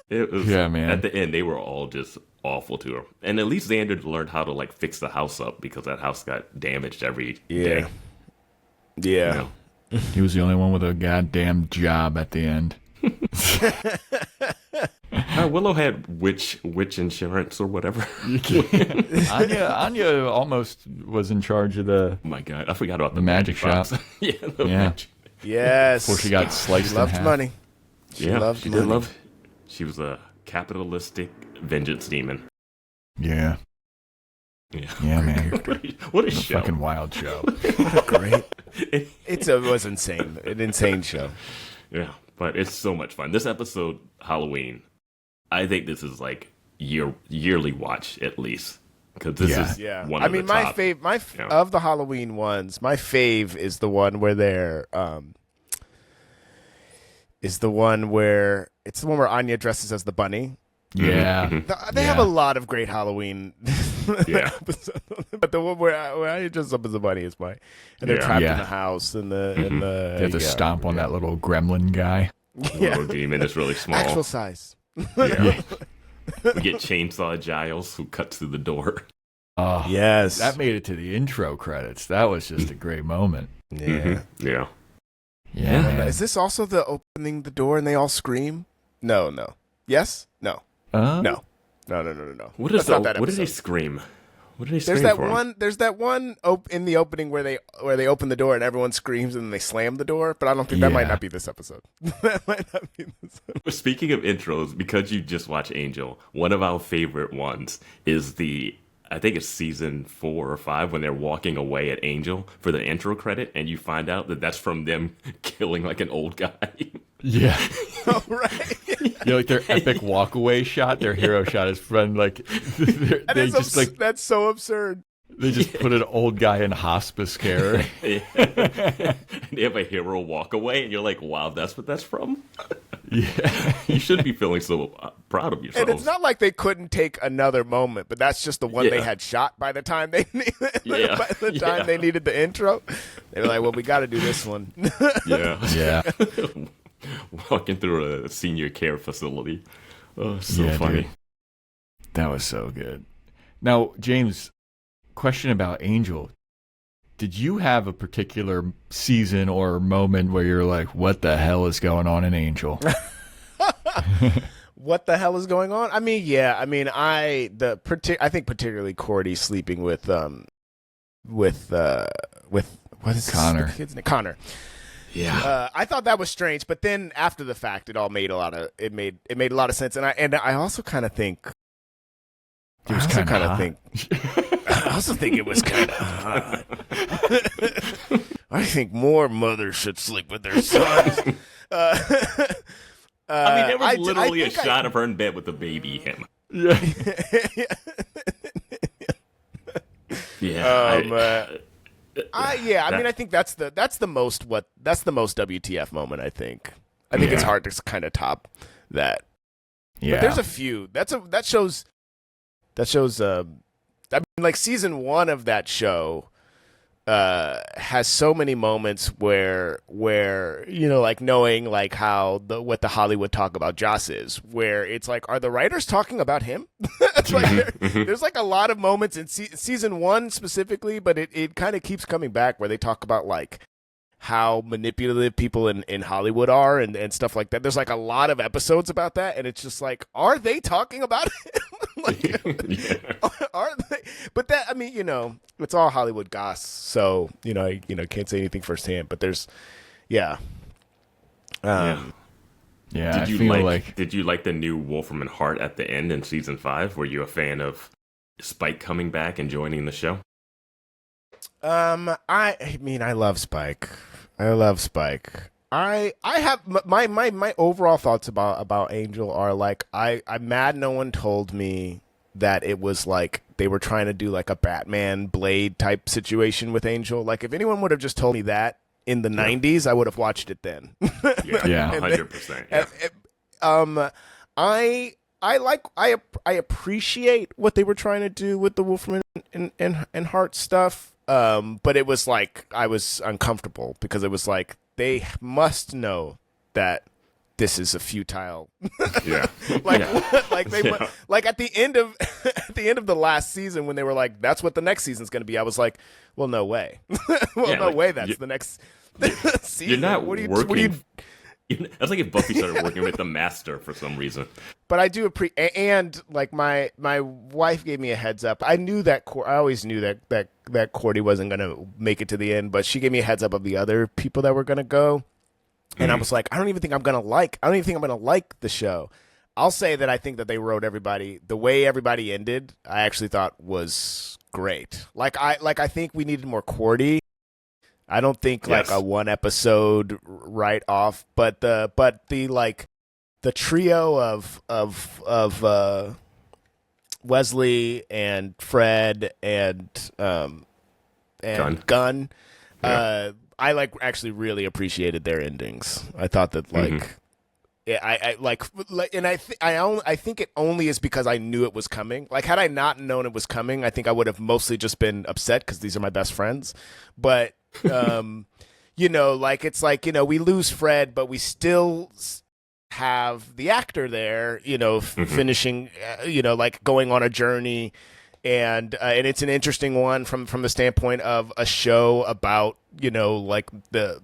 Man. At the end, they were all just awful to her. And at least Xander learned how to like fix the house up because that house got damaged every day. Yeah. You know? He was the only one with a goddamn job at the end. Willow had witch insurance or whatever. Anya almost was in charge of the. Oh my God, I forgot about the magic shop. Magic. Yes. Before she got sliced in half. She loved money. She did love. She was a capitalistic vengeance demon. Yeah. Yeah, man. What a show! Fucking wild show. Great. It was insane. An insane show. Yeah, but it's so much fun. This episode, Halloween, I think this is like yearly watch at least because this is one of the top. Of the Halloween ones, my fave is the one where they're it's the one where Anya dresses as the bunny. Yeah. They have a lot of great Halloween Yeah. But the one where I dress up as a bunny is my, and they're trapped in the house, and they have to stomp on that little gremlin guy. Little demon is really small. Actual size. Yeah. We get Chainsaw Giles, who cuts through the door. Oh, yes. That made it to the intro credits. That was just a great moment. Yeah. Yeah. Yeah. Is this also the opening the door and they all scream? No. Yes? No. No. What That's not that what did they episode. scream? What did they scream There's that for? one. There's that one in the opening where they open the door and everyone screams and then they slam the door. But I don't think that might not be this episode. That might not be this episode. Speaking of intros, because you just watched Angel, one of our favorite ones is I think it's season 4 or 5 when they're walking away at Angel for the intro credit, and you find out that that's from them killing like an old guy. Yeah. Oh, right. Like their epic walkaway shot, their hero shot is from like they just like that's so absurd. they just put an old guy in hospice care. They have a hero walk away, and you're like, wow, that's what that's from? Yeah. You should be feeling so proud of yourself. And it's not like they couldn't take another moment, but that's just the one they had shot by the time they they needed the intro. They were like, well, we got to do this one. Yeah. Walking through a senior care facility. Oh, so funny. Dude. That was so good. Now, James, question about Angel. Did you have a particular season or moment where you're like, what the hell is going on in Angel? What the hell is going on? I mean, yeah. I mean, I think particularly Cordy sleeping with what is Connor. the kid's name? Connor. Yeah. I thought that was strange, but then after the fact, it all made a lot of sense, and I also kind of think It was kind of think. I also think it was kind of hot. I think more mothers should sleep with their sons. I mean, there was literally a shot of her in bed with the baby him. Yeah. Yeah. I think that's the most WTF moment. I think it's hard to kind of top that. Yeah. But there's a few. That shows. I mean, like season 1 of that show has so many moments where like knowing like how what the Hollywood talk about Joss is, where it's like, are the writers talking about him? Like there's like a lot of moments in season 1 specifically, but it kind of keeps coming back where they talk about like how manipulative people in Hollywood are and stuff like that. There's like a lot of episodes about that, and it's just like, are they talking about it? Are they? But that, I mean, it's all Hollywood goss, so can't say anything firsthand. But there's, Yeah. Did you like the new Wolfram and Hart at the end in season 5? Were you a fan of Spike coming back and joining the show? I mean, I love Spike. I have my overall thoughts about Angel are like, I'm mad no one told me that it was like they were trying to do like a Batman Blade type situation with Angel. Like if anyone would have just told me that in the 90s, I would have watched it then. Yeah, 100%. I appreciate what they were trying to do with the Wolfram and Hart stuff. But it was like I was uncomfortable because it was like they must know that this is a futile. Like at the end of the last season when they were like, that's what the next season's going to be. I was like, well, no way. That's the next season. You're not what do you, working. That's like if Buffy started working with the Master for some reason. But I do and like my wife gave me a heads up. I knew that I always knew that Cordy wasn't gonna make it to the end, but she gave me a heads up of the other people that were gonna go, and I was like, I don't even think I'm gonna like the show. I'll say that I think that they wrote everybody the way everybody ended. I actually thought was great. I think we needed more Cordy. I don't think like a one episode right off, but the trio of Wesley and Fred and Gunn. I actually really appreciated their endings. I thought that I like, and I think it only is because I knew it was coming. Like, had I not known it was coming, I think I would have mostly just been upset because these are my best friends. But, you know, like, it's like, you know, we lose Fred, but we still have the actor there, you know, finishing, you know, like going on a journey. And it's an interesting one from the standpoint of a show about, you know, like the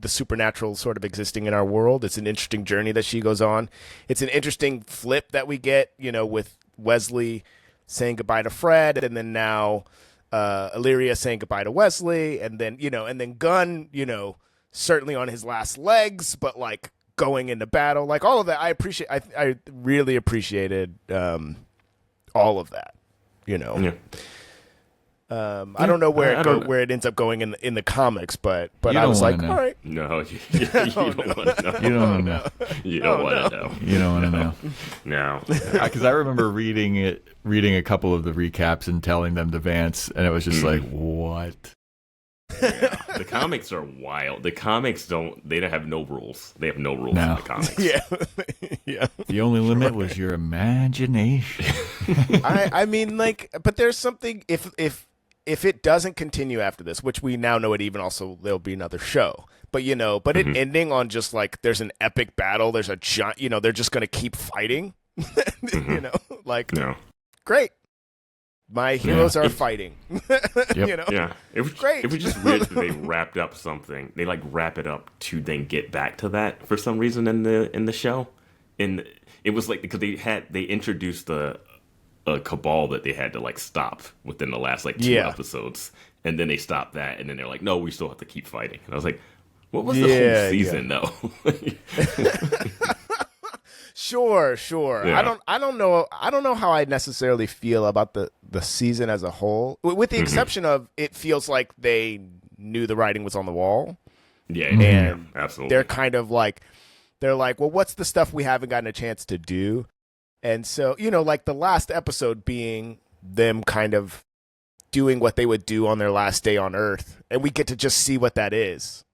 supernatural sort of existing in our world. It's an interesting journey that she goes on. It's an interesting flip that we get, you know, with Wesley saying goodbye to Fred, and then now Illyria saying goodbye to Wesley, and then, you know, and then Gunn, you know, certainly on his last legs, but like going into battle, like all of that. I really appreciated all of that, you know. Yeah. I don't know where it ends up going in the comics, but I was like, all right. No, you don't want to know. You don't want to know. You don't want to know. You don't want to know. No. Because I remember reading a couple of the recaps and telling them to Vance, and it was just like, what? Yeah. The comics are wild. The comics don't have no rules. They have no rules in the comics. Yeah. The only limit was your imagination. I mean, like, but there's something, if it doesn't continue after this, which we now know it even also there'll be another show, but you know, but it ending on just like there's an epic battle, there's a giant, you know, they're just gonna keep fighting, you know, like, great. My heroes are fighting. Yep. You know? Yeah. It was great. It was just weird that they wrapped up something. They like wrap it up to then get back to that for some reason in the show. And it was like because they introduced a cabal that they had to like stop within the last like 2 episodes. And then they stopped that, and then they're like, no, we still have to keep fighting. And I was like, what was the whole season though? Sure. Yeah. I don't know how I necessarily feel about the season as a whole, with the exception of it feels like they knew the writing was on the wall. Yeah, absolutely. They're kind of like, well, what's the stuff we haven't gotten a chance to do? And so, you know, like the last episode being them kind of doing what they would do on their last day on Earth, and we get to just see what that is.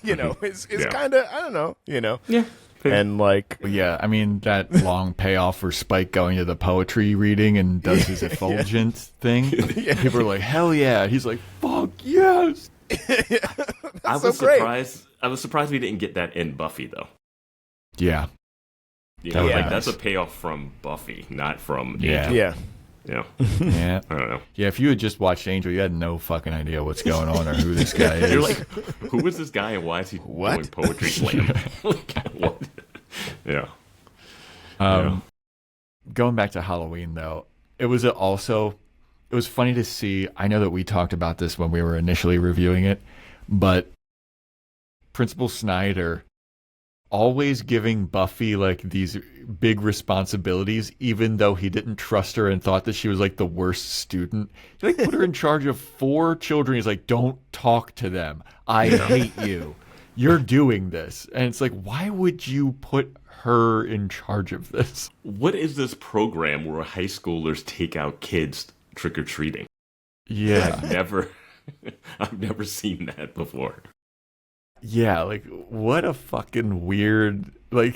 You know, it's kind of, I don't know, you know. Yeah. And like, yeah, I mean, that long payoff for Spike going to the poetry reading and does his effulgent thing. People are like, hell yeah. He's like, fuck yes. I was surprised. I was surprised we didn't get that in Buffy though. Yeah. You know, like that's a payoff from Buffy, not from Angel. Yeah. Yeah. I don't know. Yeah, if you had just watched Angel, you had no fucking idea what's going on or who this guy is. You're like, who is this guy and why is he doing poetry slam? What? Yeah. Going back to Halloween, though, it was funny to see. I know that we talked about this when we were initially reviewing it, but Principal Snyder always giving Buffy like these big responsibilities, even though he didn't trust her and thought that she was like the worst student. He like put her in charge of 4 children. He's like, don't talk to them. I hate you. You're doing this. And it's like, why would you put her in charge of this? What is this program where high schoolers take out kids trick-or-treating? Yeah. I've never seen that before. Yeah, like, what a fucking weird, like,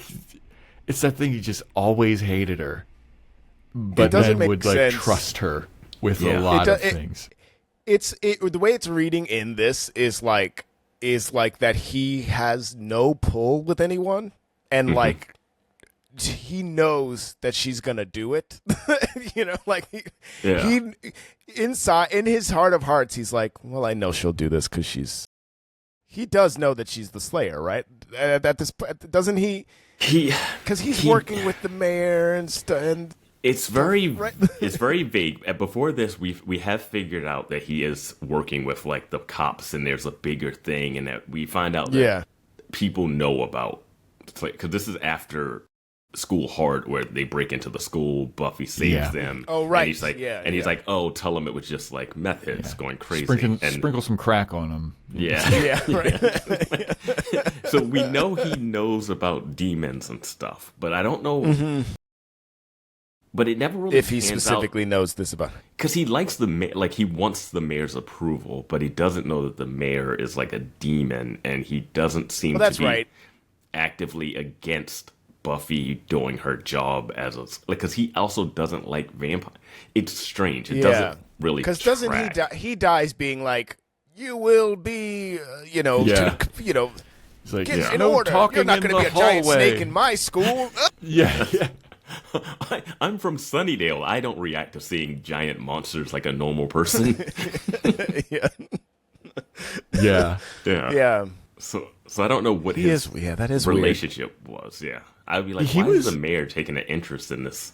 it's that thing, you just always hated her, but then would, like, trust her with a lot of things. The way it's reading in this is like that he has no pull with anyone, and, like, he knows that she's gonna do it. You know, like, he inside, in his heart of hearts, he's like, well, I know she'll do this because he does know that she's the Slayer, right? At this, doesn't he? Because he's working with the mayor and stuff. And it's very vague. Before this, we have figured out that he is working with like the cops, and there's a bigger thing, and that we find out that people know about. Because this is after School Hard, where they break into the school, Buffy saves them. Oh, right. And he's like, he's like, oh, tell them it was just like meth heads going crazy. Sprinkle some crack on them. Yeah. Right. So we know he knows about demons and stuff, but I don't know. But it never really if he specifically knows this about, because he likes he wants the mayor's approval, but he doesn't know that the mayor is like a demon, and he doesn't seem to be actively against Buffy doing her job as a because he also doesn't like vampire. It's strange. It doesn't really because doesn't he dies being like, you will be He's like, get in order. You're not going to be a giant snake in my school. yeah. I'm from Sunnydale. I don't react to seeing giant monsters like a normal person. Yeah. So I don't know what his relationship was. Yeah, I'd be like, why is the mayor taking an interest in this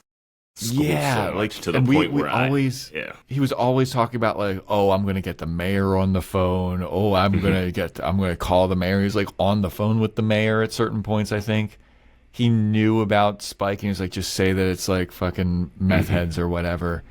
school so much to the point where he was always talking about like, oh, I'm gonna get the mayor on the phone. Oh, I'm gonna call the mayor. He's like on the phone with the mayor at certain points. I think he knew about Spike, and he was like, just say that it's like fucking meth heads or whatever.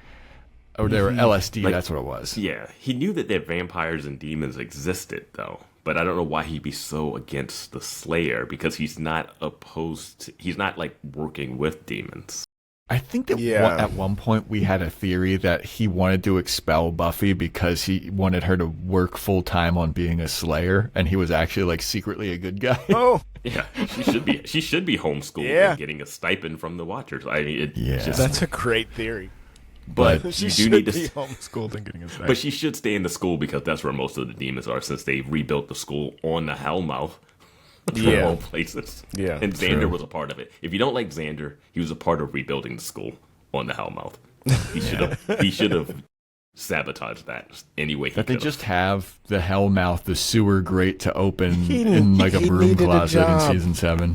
Or they were LSD, that's what it was. Yeah, he knew that vampires and demons existed, though. But I don't know why he'd be so against the Slayer, because he's not like working with demons. I think that at one point we had a theory that he wanted to expel Buffy because he wanted her to work full time on being a Slayer, and he was actually like secretly a good guy. Oh, yeah, she should be homeschooled and getting a stipend from the Watchers. I mean, that's a great theory. But she you do need to be homeschooled and getting a stipend. But she should stay in the school because that's where most of the demons are, since they rebuilt the school on the Hellmouth. All places. Yeah, and Xander was a part of it. If you don't like Xander, he was a part of rebuilding the school on the Hellmouth. He should have sabotaged that anyway. They just have the Hellmouth, the sewer grate to open in like a broom closet in season 7.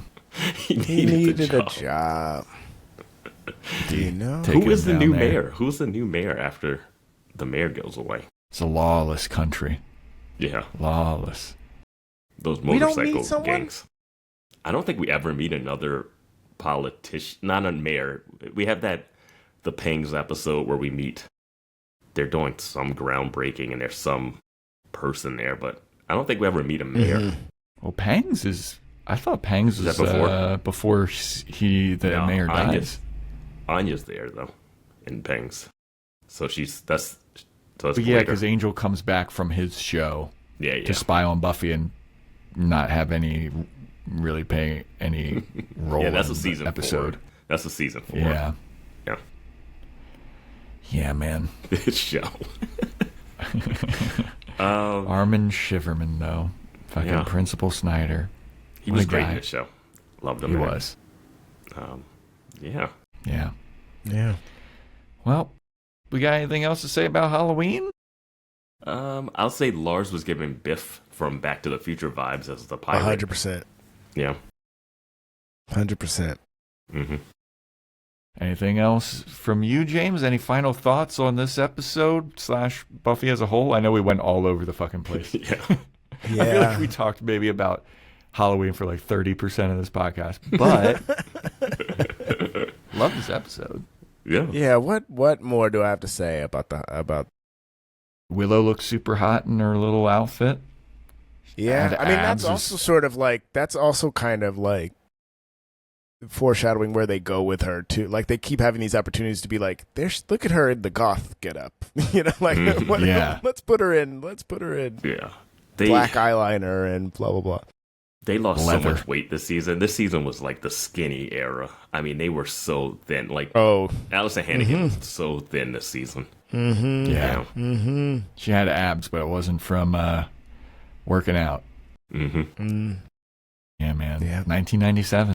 He needed a job. Do you know who is the new mayor? Who's the new mayor after the mayor goes away? It's a lawless country. Yeah, lawless. Those motorcycle gangs. I don't think we ever meet another politician, not a mayor. We have the Pangs episode where we meet. They're doing some groundbreaking and there's some person there, but I don't think we ever meet a mayor. Mm-hmm. Well, Pangs is. I thought Pangs was before the mayor dies. Anya's there though, in Pangs, so that's. So but yeah, because Angel comes back from his show, to spy on Buffy and not have any really pay any role. Yeah, that's in a season episode. 4. That's a season 4. Yeah, man. This show. Armin Shiverman, though, fucking Principal Snyder. He was great in this show. Loved him. He was. Yeah. Well, we got anything else to say about Halloween? I'll say Lars was giving Biff from Back to the Future vibes as the pilot. 100%. Yeah. 100%. Mm-hmm. Anything else from you, James? Any final thoughts on this episode / Buffy as a whole? I know we went all over the fucking place. Yeah. I feel like we talked maybe about Halloween for like 30% of this podcast, but love this episode. Yeah. What more do I have to say about Willow looks super hot in her little outfit. Yeah, I mean that's also kind of like foreshadowing where they go with her too. Like they keep having these opportunities to be like, look at her in the goth getup, let's put her in. Yeah, black eyeliner and blah blah blah. They lost so much weight this season. This season was like the skinny era. I mean, they were so thin. Like, Allison Hannigan was so thin this season. Mm-hmm. Yeah. Mm-hmm. She had abs, but it wasn't from working out. Mm-hmm. Mm. Yeah, man. Yeah. 1997.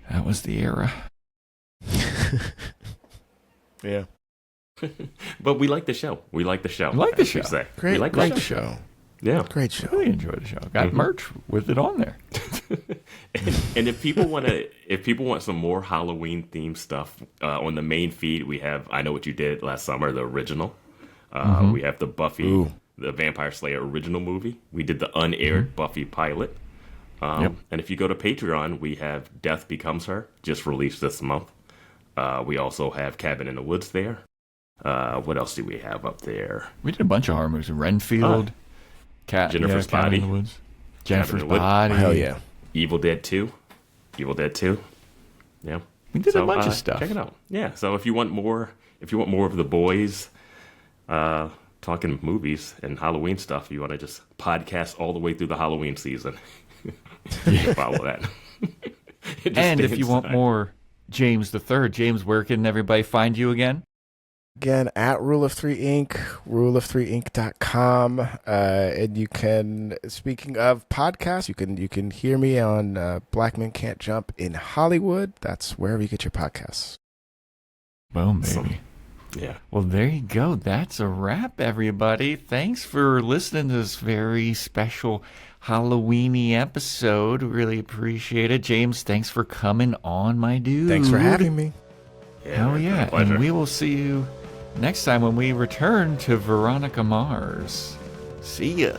That was the era. Yeah. But we like the show. We like the show. Great show. Yeah, great show. Really enjoyed the show. Got merch with it on there. and if people want some more Halloween themed stuff on the main feed, we have I Know What You Did Last Summer, the original. We have the Buffy, the Vampire Slayer original movie. We did the unaired Buffy pilot. And if you go to Patreon, we have Death Becomes Her, just released this month. We also have Cabin in the Woods there. What else do we have up there? We did a bunch of horror movies. Renfield. Jennifer's Body. In the Woods. Jennifer's Body. Hell yeah. Evil Dead 2. Yeah. We did a bunch of stuff. Check it out. Yeah. So if you want more of the boys talking movies and Halloween stuff, you want to just podcast all the way through the Halloween season. You can follow that. And if you want more James the Third, James, where can everybody find you again? Again, at Rule of 3 Inc., ruleof3inc.com. And you can, speaking of podcasts, you can hear me on Black Men Can't Jump in Hollywood. That's wherever you get your podcasts. Well, maybe. Yeah. Well, there you go. That's a wrap, everybody. Thanks for listening to this very special Halloweeny episode. Really appreciate it. James, thanks for coming on, my dude. Thanks for having me. Hell yeah. And we will see you next time when we return to Veronica Mars. See ya.